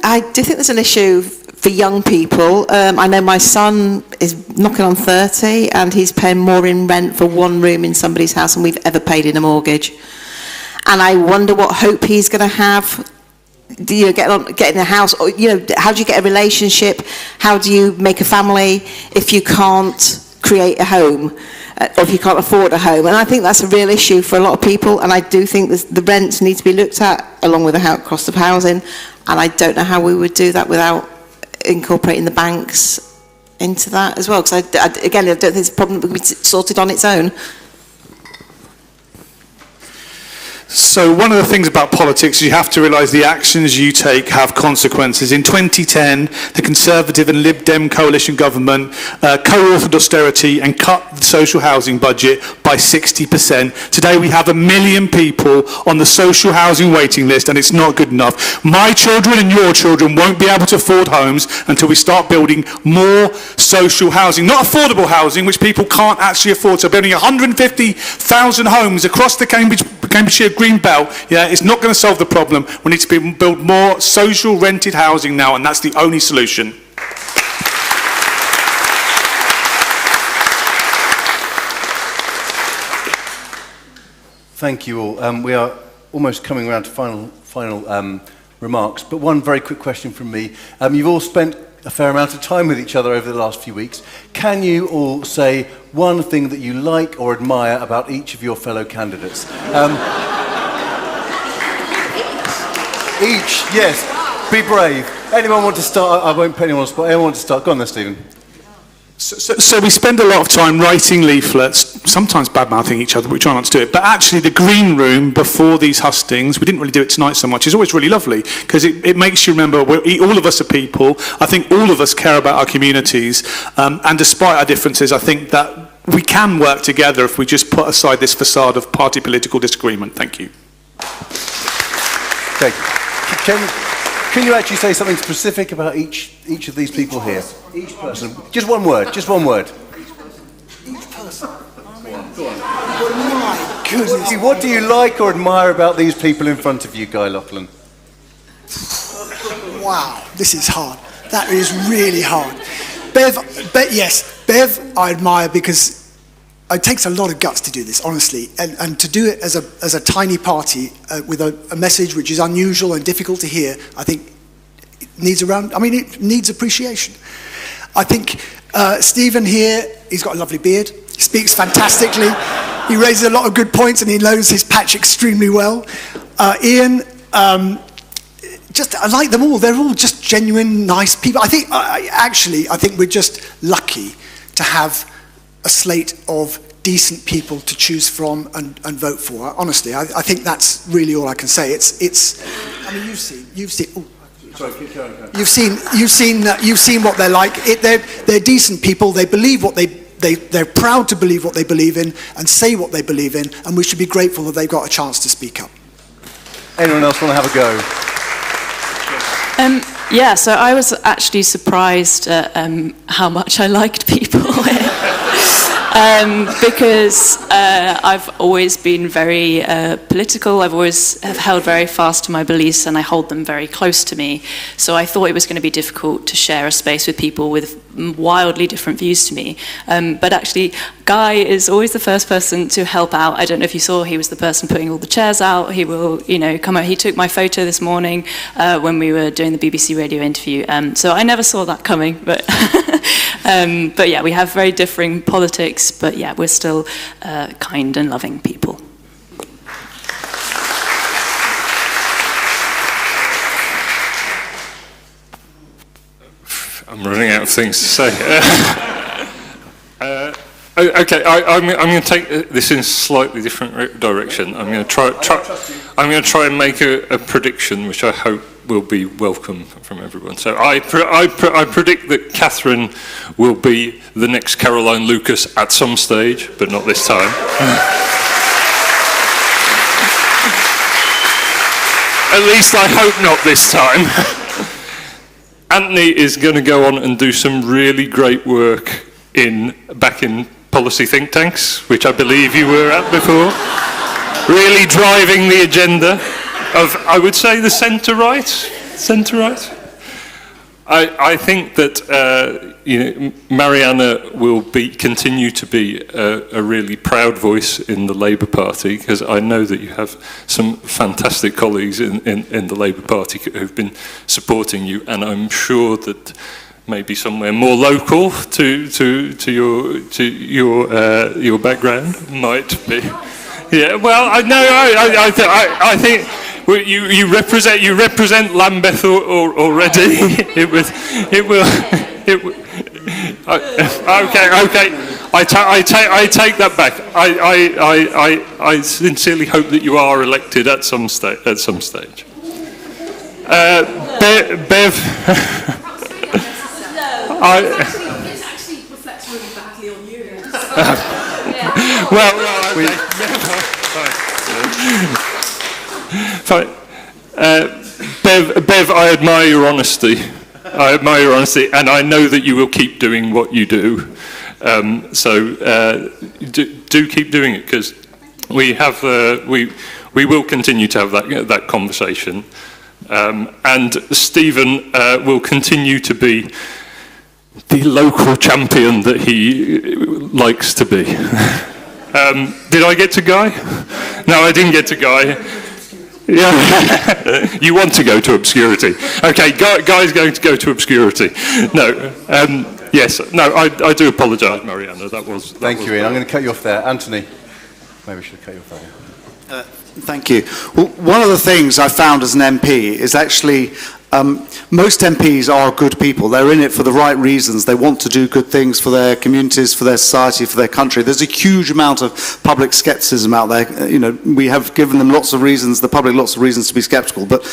I do think there's an issue for young people. I know my son is knocking on 30 and he's paying more in rent for one room in somebody's house than we've ever paid in a mortgage. And I wonder what hope he's going to have. Do you get in a house, or how do you get a relationship? How do you make a family if you can't create a home, or if you can't afford a home? And I think that's a real issue for a lot of people, and I do think the rents need to be looked at along with the cost of housing, and I don't know how we would do that without incorporating the banks into that as well, because I don't think it's a problem that would be sorted on its own. So one of the things about politics is you have to realise the actions you take have consequences. In 2010, the Conservative and Lib Dem coalition government co-authored austerity and cut the social housing budget by 60%. Today we have 1 million people on the social housing waiting list, and it's not good enough. My children and your children won't be able to afford homes until we start building more social housing. Not affordable housing, which people can't actually afford. So building 150,000 homes across the Cambridgeshire Green Belt, it's not going to solve the problem. We need to build more social rented housing now, and that's the only solution. Thank you all. We are almost coming around to final remarks, but one very quick question from me. You've all spent a fair amount of time with each other over the last few weeks. Can you all say one thing that you like or admire about each of your fellow candidates? Each, yes. Be brave. Anyone want to start? I won't put anyone on the spot. Anyone want to start? Go on there, Stephen. So we spend a lot of time writing leaflets, sometimes bad-mouthing each other, but we try not to do it. But actually the green room before these hustings, we didn't really do it tonight so much, is always really lovely, because it makes you remember all of us are people. I think all of us care about our communities, and despite our differences, I think that we can work together if we just put aside this facade of party political disagreement. Thank you. Okay. Can you actually say something specific about each of these people here? Each person. Just one word. Just one word. Each person. Oh my goodness. What do you like or admire about these people in front of you, Guy Lachlan? Wow, this is hard. That is really hard. Bev, I admire because it takes a lot of guts to do this, honestly, and to do it as a tiny party with a message which is unusual and difficult to hear. I think it needs appreciation. I think Stephen here, he's got a lovely beard. He speaks fantastically. He raises a lot of good points, and he knows his patch extremely well. Ian, I like them all. They're all just genuine, nice people. I think we're just lucky to have a slate of decent people to choose from and vote for. Honestly, I think that's really all I can say. I mean, you've seen. Oh, sorry, keep going. You've seen what they're like. They're decent people. They believe what they're proud to believe what they believe in and say what they believe in. And we should be grateful that they've got a chance to speak up. Anyone else want to have a go? Yeah, so I was actually surprised at how much I liked people because I've always been very political. I've always have held very fast to my beliefs, and I hold them very close to me. So I thought it was going to be difficult to share a space with people with wildly different views to me. But actually, Guy is always the first person to help out. I don't know if you saw, he was the person putting all the chairs out. He will, come out. He took my photo this morning when we were doing the BBC radio interview. So I never saw that coming, but but yeah, we have very differing politics, but yeah, we're still kind and loving people. I'm running out of things to say. Okay, I'm going to take this in a slightly different direction. I'm going to try and make a prediction, which I hope will be welcome from everyone. So I predict that Katherine will be the next Caroline Lucas at some stage, but not this time. At least I hope not this time. Anthony is going to go on and do some really great work back in policy think tanks, which I believe you were at before, really driving the agenda of, I would say, the centre-right. Centre-right. I think that Mariana will continue to be a really proud voice in the Labour Party, because I know that you have some fantastic colleagues in the Labour Party who've been supporting you, and I'm sure that maybe somewhere more local to your background might be. Yeah. Well, I think. Well, you represent Lambeth already. Okay. I take that back. I sincerely hope that you are elected at some stage. Bev. It actually reflects really badly on you. Fine. Bev, I admire your honesty. And I know that you will keep doing what you do. Do keep doing it, because we will continue to have that conversation. And Stephen will continue to be the local champion that he likes to be. Did I get to Guy? No, I didn't get to Guy. Yeah, you want to go to obscurity. Okay, Guy's going to go to obscurity. No, yes, no, I do apologise, Mariana. Thank you, Ian. I'm going to cut you off there. Anthony, maybe we should cut you off there. Thank you. Well, one of the things I found as an MP is actually most MPs are good people. They're in it for the right reasons. They want to do good things for their communities, for their society, for their country. There's a huge amount of public scepticism out there. You know, we have given them lots of reasons, the public lots of reasons to be sceptical, but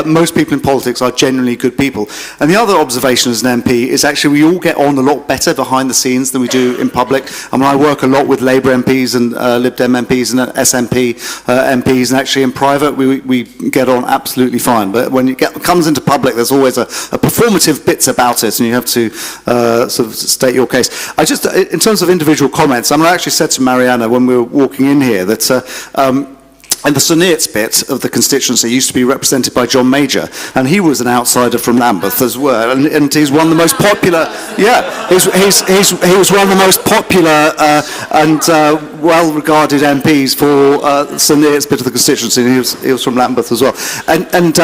most people in politics are genuinely good people. And the other observation as an MP is actually we all get on a lot better behind the scenes than we do in public. I mean, I work a lot with Labour MPs and Lib Dem MPs and SNP MPs, and actually in private we get on absolutely fine. But when it comes into public, there's always a performative bits about it, and you have to sort of state your case. I just, in terms of individual comments, I actually said to Mariana when we were walking in here that and the Neots bit of the constituency used to be represented by John Major, and he was an outsider from Lambeth as well, and he's one of the most popular. Yeah, he was one of the most popular and well-regarded MPs for the Neots bit of the constituency. And he was from Lambeth as well, and.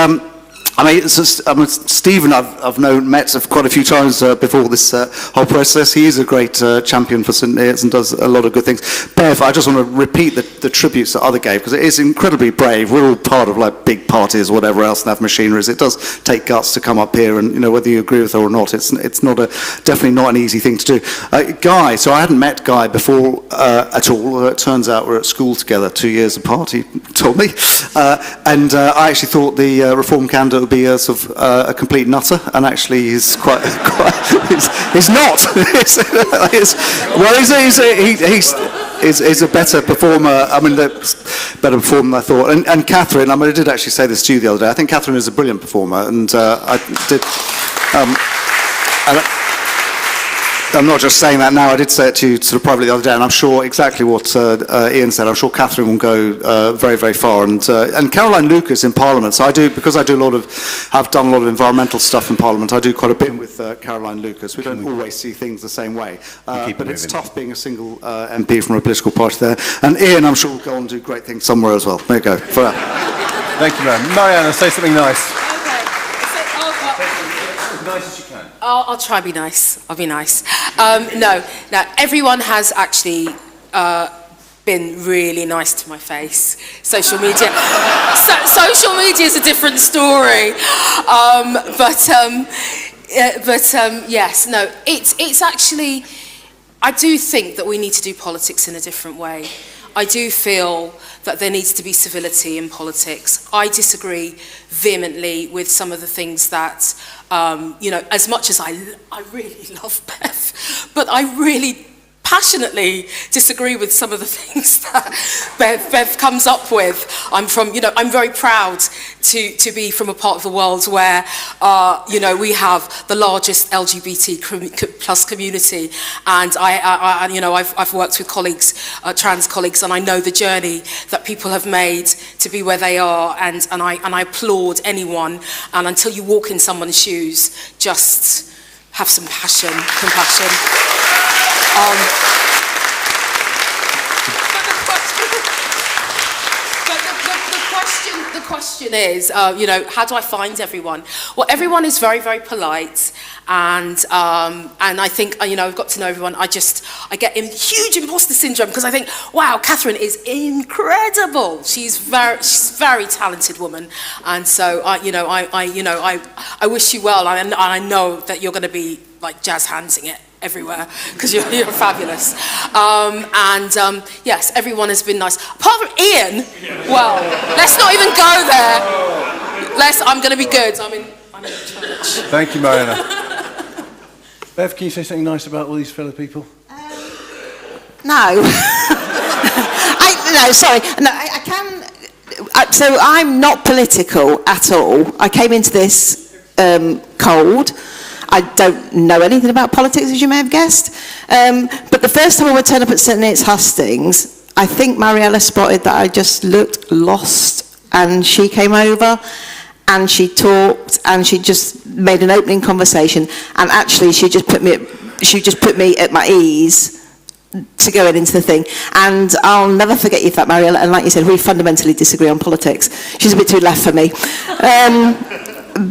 I mean, Stephen I've met quite a few times before this whole process. He is a great champion for St Neots and does a lot of good things. Bev, I just want to repeat the tributes that other gave, because it is incredibly brave. We're all part of like big parties or whatever else and have machineries. It does take guts to come up here, and you know, whether you agree with her or not, it's not definitely not an easy thing to do. Guy, so I hadn't met Guy before at all. It turns out we're at school together 2 years apart, he told me. And I actually thought the Reform candidate would be a sort of a complete nutter, and actually he's quite he's not. He's a better performer. I mean, better performer than I thought. And Katherine, I mean, I did actually say this to you the other day. I think Katherine is a brilliant performer, and I did. I'm not just saying that now, I did say it to you sort of privately the other day, and I'm sure exactly what Ian said. I'm sure Katherine will go very, very far. And Caroline Lucas in Parliament, so because I've done a lot of environmental stuff in Parliament, I do quite a bit with Caroline Lucas. We don't always see things the same way, but it's tough being a single MP from a political party there. And Ian, I'm sure, will go on and do great things somewhere as well. There you go. Thank you, man. Mariana, say something nice. As nice as you can. I'll try and be nice. I'll be nice. No, everyone has actually been really nice to my face. Social media, social media is a different story. Yes, no, it's actually. I do think that we need to do politics in a different way. I do feel that there needs to be civility in politics. I disagree vehemently with some of the things that, as much as I really love Beth, but I really passionately disagree with some of the things that Beth comes up with. I'm very proud to be from a part of the world where, we have the largest LGBT plus community, and I've worked with colleagues, trans colleagues, and I know the journey that people have made to be where they are, and I applaud anyone. And until you walk in someone's shoes, just have some compassion. The question is, how do I find everyone? Well, everyone is very, very polite, and I think, I've got to know everyone. I get huge imposter syndrome because I think, wow, Katherine is incredible. She's very talented woman, and so I wish you well, and I know that you're going to be like jazz handsing it everywhere, because you're fabulous. Yes, everyone has been nice. Apart from Ian, well, let's not even go there. I'm going to be good. I'm in church. Thank you, Mariana. Bev, can you say something nice about all these fellow people? No. I can. So I'm not political at all. I came into this cold. I don't know anything about politics, as you may have guessed. But the first time I would turn up at St Neots Hustings, I think Mariella spotted that I just looked lost, and she came over and she talked and she just made an opening conversation, and actually she just put me at my ease to go into the thing. And I'll never forget you for that, Mariella, and like you said, we fundamentally disagree on politics. She's a bit too left for me.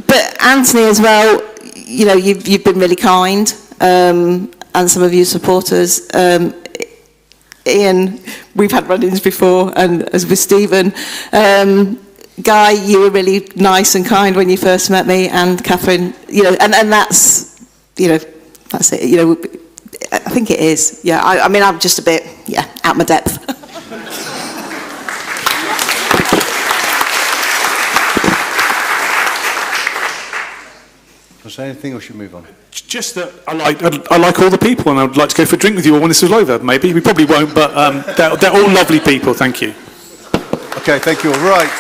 But Anthony as well, you've been really kind, and some of you supporters. Ian, we've had run-ins before, and as with Stephen, Guy, you were really nice and kind when you first met me, and Katherine, and that's, that's it. I think it is. Yeah, I mean, I'm just a bit, out my depth. Want to say anything, or should we move on? Just that I like all the people, and I'd like to go for a drink with you all when this is over. Maybe we probably won't, but they're all lovely people. Thank you. Okay, thank you all. Right,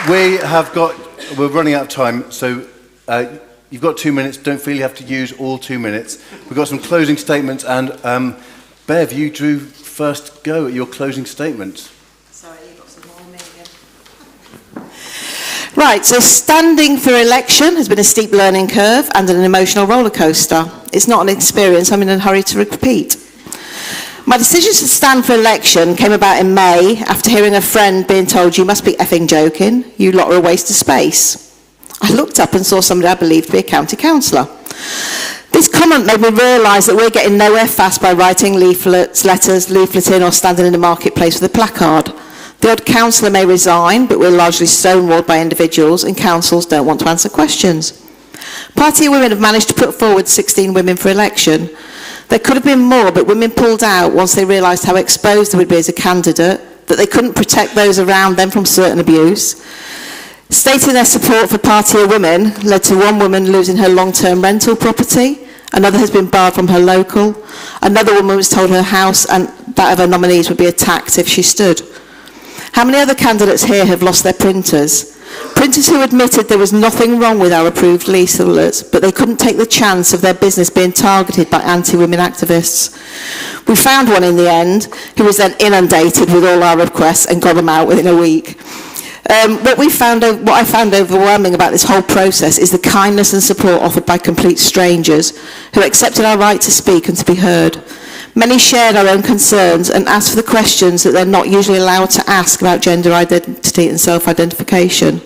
we're running out of time, so you've got 2 minutes. Don't feel you have to use all 2 minutes. We've got some closing statements, and Bev, you drew first go at your closing statement. Sorry, you've got some more on me again. Right, so standing for election has been a steep learning curve and an emotional roller coaster. It's not an experience I'm in a hurry to repeat. My decision to stand for election came about in May after hearing a friend being told, "You must be effing joking, you lot are a waste of space." I looked up and saw somebody I believed to be a county councillor. This comment made me realise that we're getting nowhere fast by writing leaflets, letters, leafleting, or standing in the marketplace with a placard. The odd councillor may resign, but we're largely stonewalled by individuals, and councils don't want to answer questions. Party of Women have managed to put forward 16 women for election. There could have been more, but women pulled out once they realised how exposed they would be as a candidate, that they couldn't protect those around them from certain abuse. Stating their support for Party of Women led to one woman losing her long-term rental property, another has been barred from her local, another woman was told her house and that of her nominees would be attacked if she stood. How many other candidates here have lost their printers? Printers who admitted there was nothing wrong with our approved leaflets, but they couldn't take the chance of their business being targeted by anti-women activists. We found one in the end, who was then inundated with all our requests and got them out within a week. What I found overwhelming about this whole process is the kindness and support offered by complete strangers who accepted our right to speak and to be heard. Many shared our own concerns and asked for the questions that they're not usually allowed to ask about gender identity and self-identification.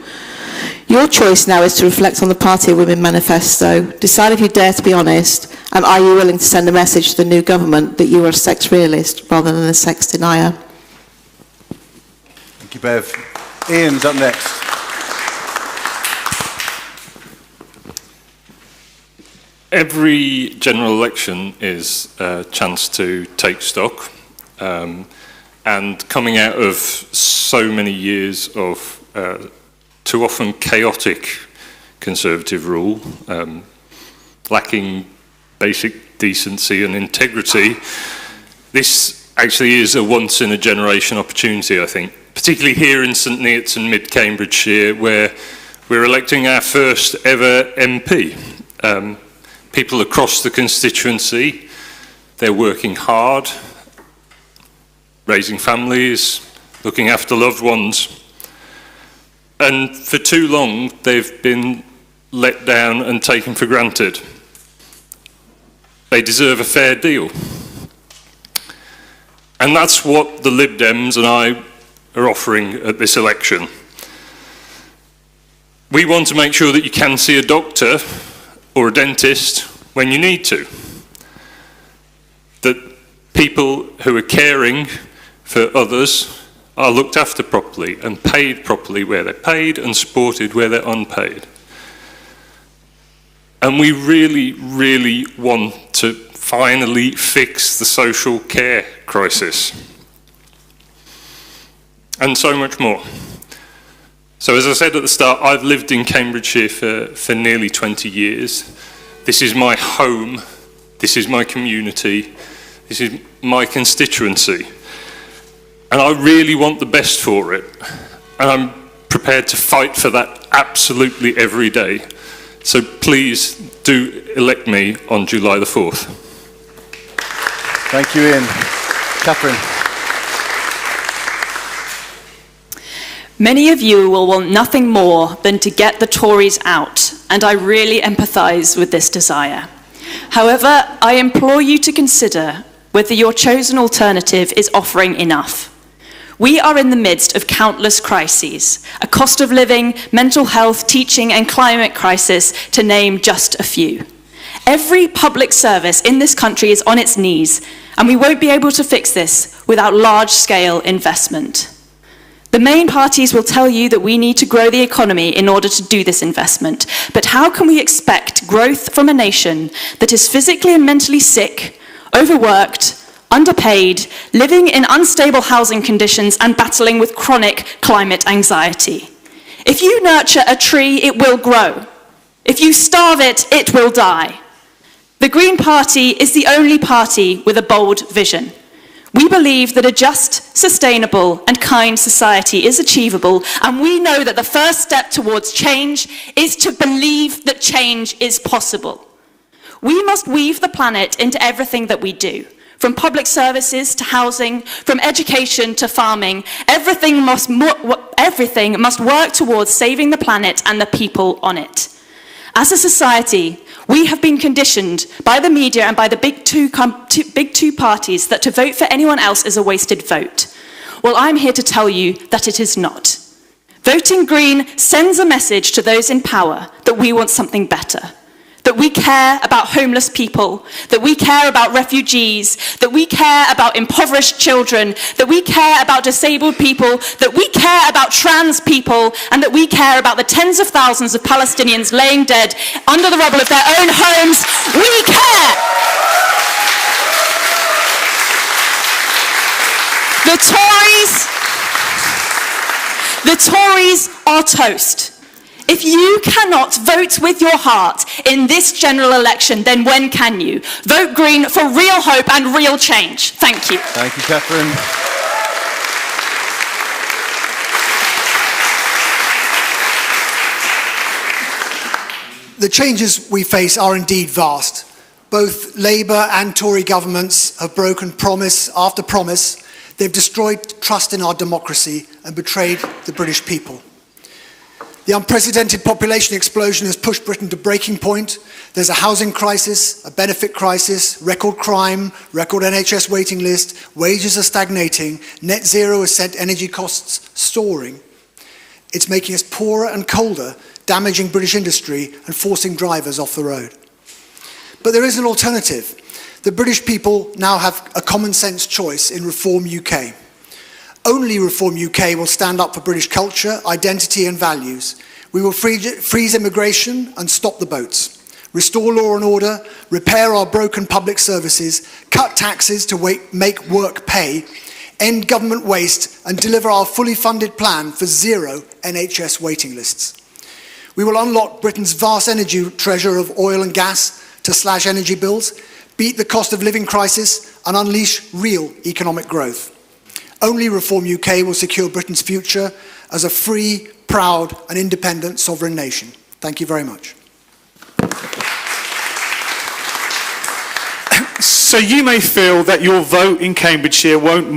Your choice now is to reflect on the Party of Women manifesto, decide if you dare to be honest, and are you willing to send a message to the new government that you are a sex realist rather than a sex denier? Thank you, Bev. Ian's up next. Every general election is a chance to take stock, and coming out of so many years of too often chaotic Conservative rule, lacking basic decency and integrity, this actually is a once-in-a-generation opportunity, I think, particularly here in St Neots and mid-Cambridgeshire, where we're electing our first ever MP. People across the constituency, they're working hard, raising families, looking after loved ones. And for too long, they've been let down and taken for granted. They deserve a fair deal. And that's what the Lib Dems and I are offering at this election. We want to make sure that you can see a doctor or a dentist when you need to. That people who are caring for others are looked after properly and paid properly where they're paid and supported where they're unpaid. And we really, really want to finally fix the social care crisis. And so much more. So as I said at the start, I've lived in Cambridgeshire for nearly 20 years. This is my home, this is my community, this is my constituency. And I really want the best for it. And I'm prepared to fight for that absolutely every day. So please do elect me on July the 4th. Thank you, Ian. Katherine. Many of you will want nothing more than to get the Tories out, and I really empathise with this desire. However, I implore you to consider whether your chosen alternative is offering enough. We are in the midst of countless crises, a cost of living, mental health, teaching and climate crisis, to name just a few. Every public service in this country is on its knees, and we won't be able to fix this without large-scale investment. The main parties will tell you that we need to grow the economy in order to do this investment. But how can we expect growth from a nation that is physically and mentally sick, overworked, underpaid, living in unstable housing conditions and battling with chronic climate anxiety? If you nurture a tree, it will grow. If you starve it, it will die. The Green Party is the only party with a bold vision. We believe that a just, sustainable and kind society is achievable, and we know that the first step towards change is to believe that change is possible. We must weave the planet into everything that we do. From public services to housing, from education to farming, everything must work towards saving the planet and the people on it. As a society, we have been conditioned by the media and by the big two parties that to vote for anyone else is a wasted vote. Well, I'm here to tell you that it is not. Voting Green sends a message to those in power that we want something better. That we care about homeless people, that we care about refugees, that we care about impoverished children, that we care about disabled people, that we care about trans people, and that we care about the tens of thousands of Palestinians laying dead under the rubble of their own homes. We care! The Tories are toast. If you cannot vote with your heart in this general election, then when can you? Vote Green for real hope and real change. Thank you. Thank you, Katherine. The changes we face are indeed vast. Both Labour and Tory governments have broken promise after promise. They've destroyed trust in our democracy and betrayed the British people. The unprecedented population explosion has pushed Britain to breaking point. There's a housing crisis, a benefit crisis, record crime, record NHS waiting list, wages are stagnating, net zero has sent energy costs soaring. It's making us poorer and colder, damaging British industry and forcing drivers off the road. But there is an alternative. The British people now have a common sense choice in Reform UK. Only Reform UK will stand up for British culture, identity and values. We will freeze immigration and stop the boats, restore law and order, repair our broken public services, cut taxes to make work pay, end government waste and deliver our fully funded plan for zero NHS waiting lists. We will unlock Britain's vast energy treasure of oil and gas to slash energy bills, beat the cost of living crisis and unleash real economic growth. Only Reform UK will secure Britain's future as a free, proud and independent sovereign nation. Thank you very much. So you may feel that your vote in Cambridgeshire won't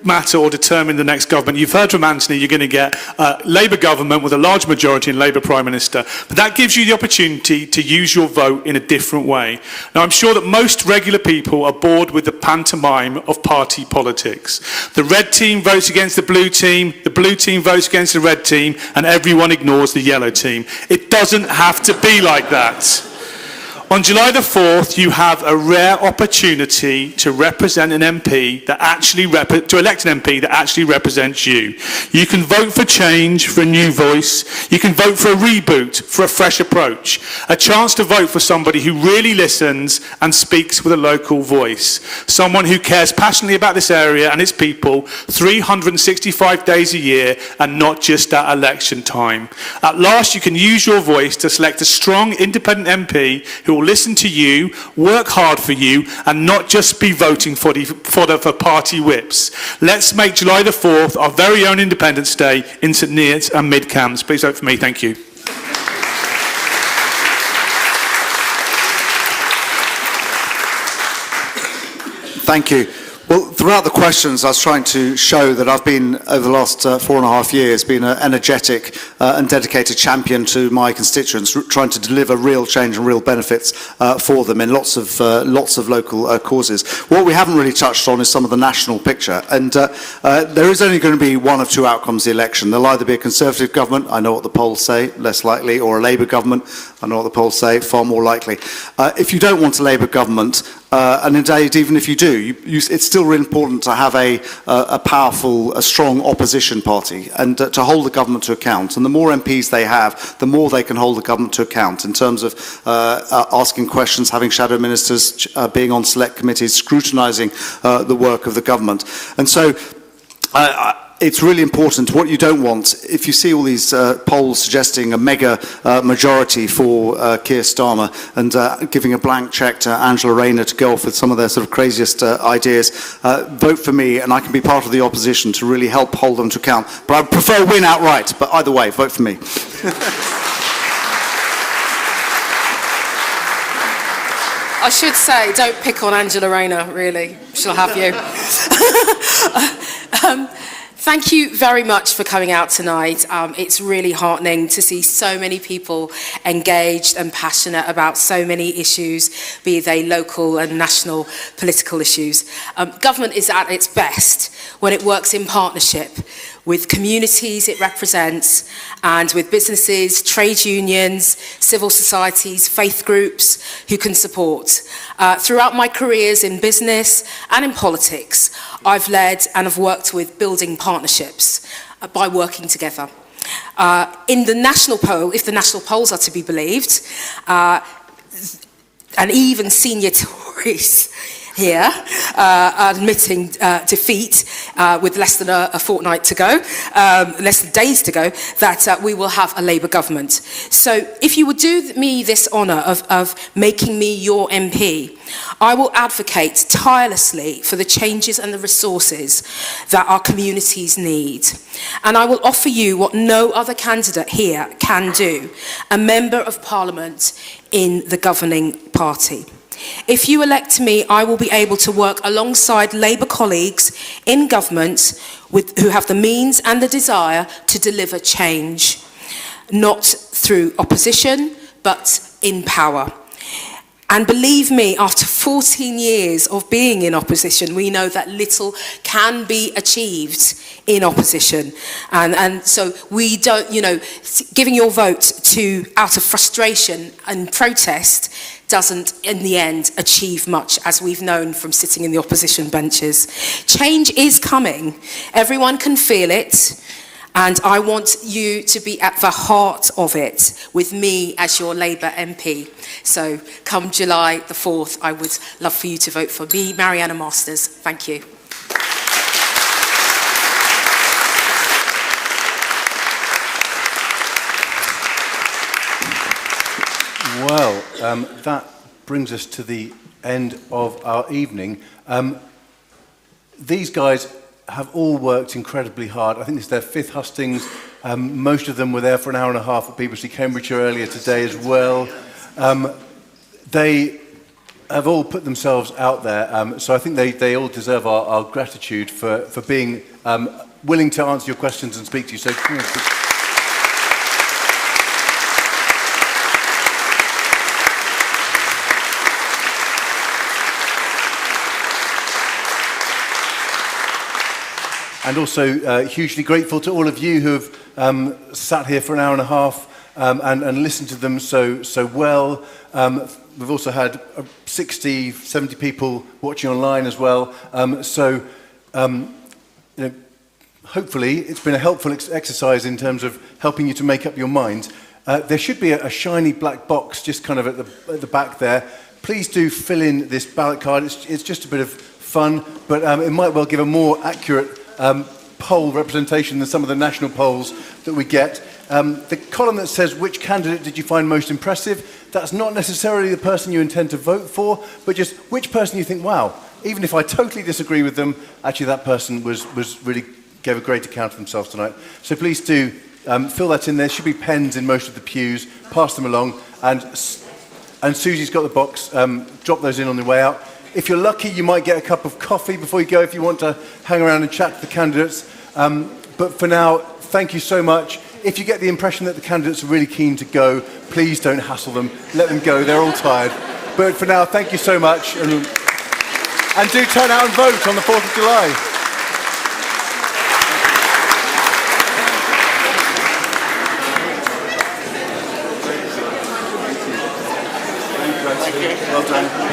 matter or determine the next government. You've heard from Anthony, you're going to get a Labour government with a large majority and Labour Prime Minister. But that gives you the opportunity to use your vote in a different way. Now, I'm sure that most regular people are bored with the pantomime of party politics. The red team votes against the blue team votes against the red team, and everyone ignores the yellow team. It doesn't have to be like that. On July the 4th, you have a rare opportunity to represent an MP that to elect an MP that actually represents you. You can vote for change, for a new voice. You can vote for a reboot, for a fresh approach. A chance to vote for somebody who really listens and speaks with a local voice. Someone who cares passionately about this area and its people 365 days a year and not just at election time. At last, you can use your voice to select a strong, independent MP who will listen to you, work hard for you, and not just be voting for party whips. Let's make July the 4th our very own Independence Day in St Neots and Mid Cambs. Please vote for me. Thank you. Thank you. Well, throughout the questions, I was trying to show that I've been, over the last 4.5 years, been an energetic and dedicated champion to my constituents, trying to deliver real change and real benefits for them in lots of local causes. What we haven't really touched on is some of the national picture, and there is only going to be one of two outcomes of the election. There'll either be a Conservative government, I know what the polls say, less likely, or a Labour government, I know what the polls say, far more likely. If you don't want a Labour government, and indeed, even if you do, it's still really important to have a powerful, a strong opposition party, and to hold the government to account. And the more MPs they have, the more they can hold the government to account in terms of asking questions, having shadow ministers, being on select committees, scrutinising the work of the government. And so it's really important. What you don't want, if you see all these polls suggesting a mega majority for Keir Starmer and giving a blank cheque to Angela Rayner to go off with some of their sort of craziest ideas, vote for me and I can be part of the opposition to really help hold them to account. But I prefer win outright, but either way, vote for me. I should say, don't pick on Angela Rayner, really. She'll have you. Thank you very much for coming out tonight. It's really heartening to see so many people engaged and passionate about so many issues, be they local and national political issues. Government is at its best when it works in partnership with communities it represents and with businesses, trade unions, civil societies, faith groups who can support. Throughout my careers in business and in politics, I've led and have worked with building partnerships by working together. In the national poll, if the national polls are to be believed, and even senior Tories here admitting defeat with less than a fortnight to go, less than days to go, that we will have a Labour government. So if you would do me this honour of making me your MP, I will advocate tirelessly for the changes and the resources that our communities need. And I will offer you what no other candidate here can do, a Member of Parliament in the governing party. If you elect me, I will be able to work alongside Labour colleagues in government who have the means and the desire to deliver change, not through opposition, but in power. And believe me, after 14 years of being in opposition, we know that little can be achieved in opposition. And so we don't, giving your vote out of frustration and protest doesn't, in the end, achieve much, as we've known from sitting in the opposition benches. Change is coming. Everyone can feel it. And I want you to be at the heart of it with me as your Labour MP. So come July the 4th, I would love for you to vote for me, Mariana Masters. Thank you. Well, that brings us to the end of our evening. These guys have all worked incredibly hard. I think this is their 5th hustings. Most of them were there for an hour and a half at BBC Cambridgeshire earlier today as well. They have all put themselves out there, so I think they all deserve our gratitude for being willing to answer your questions and speak to you. So. And also hugely grateful to all of you who have sat here for an hour and a half and listened to them so well. We've also had 60, 70 people watching online as well. Hopefully it's been a helpful exercise in terms of helping you to make up your mind. There should be a shiny black box just kind of at the back there. Please do fill in this ballot card. It's just a bit of fun, but it might well give a more accurate poll representation than some of the national polls that we get. The column that says which candidate did you find most impressive, that's not necessarily the person you intend to vote for, but just which person you think, wow, even if I totally disagree with them, actually that person was really gave a great account of themselves tonight. So please do fill that in. There should be pens in most of the pews, pass them along, and Susie's got the box, drop those in on the way out. If you're lucky, you might get a cup of coffee before you go if you want to hang around and chat to the candidates. But for now, thank you so much. If you get the impression that the candidates are really keen to go, please don't hassle them. Let them go. They're all tired. But for now, thank you so much. And do turn out and vote on the 4th of July. Well done.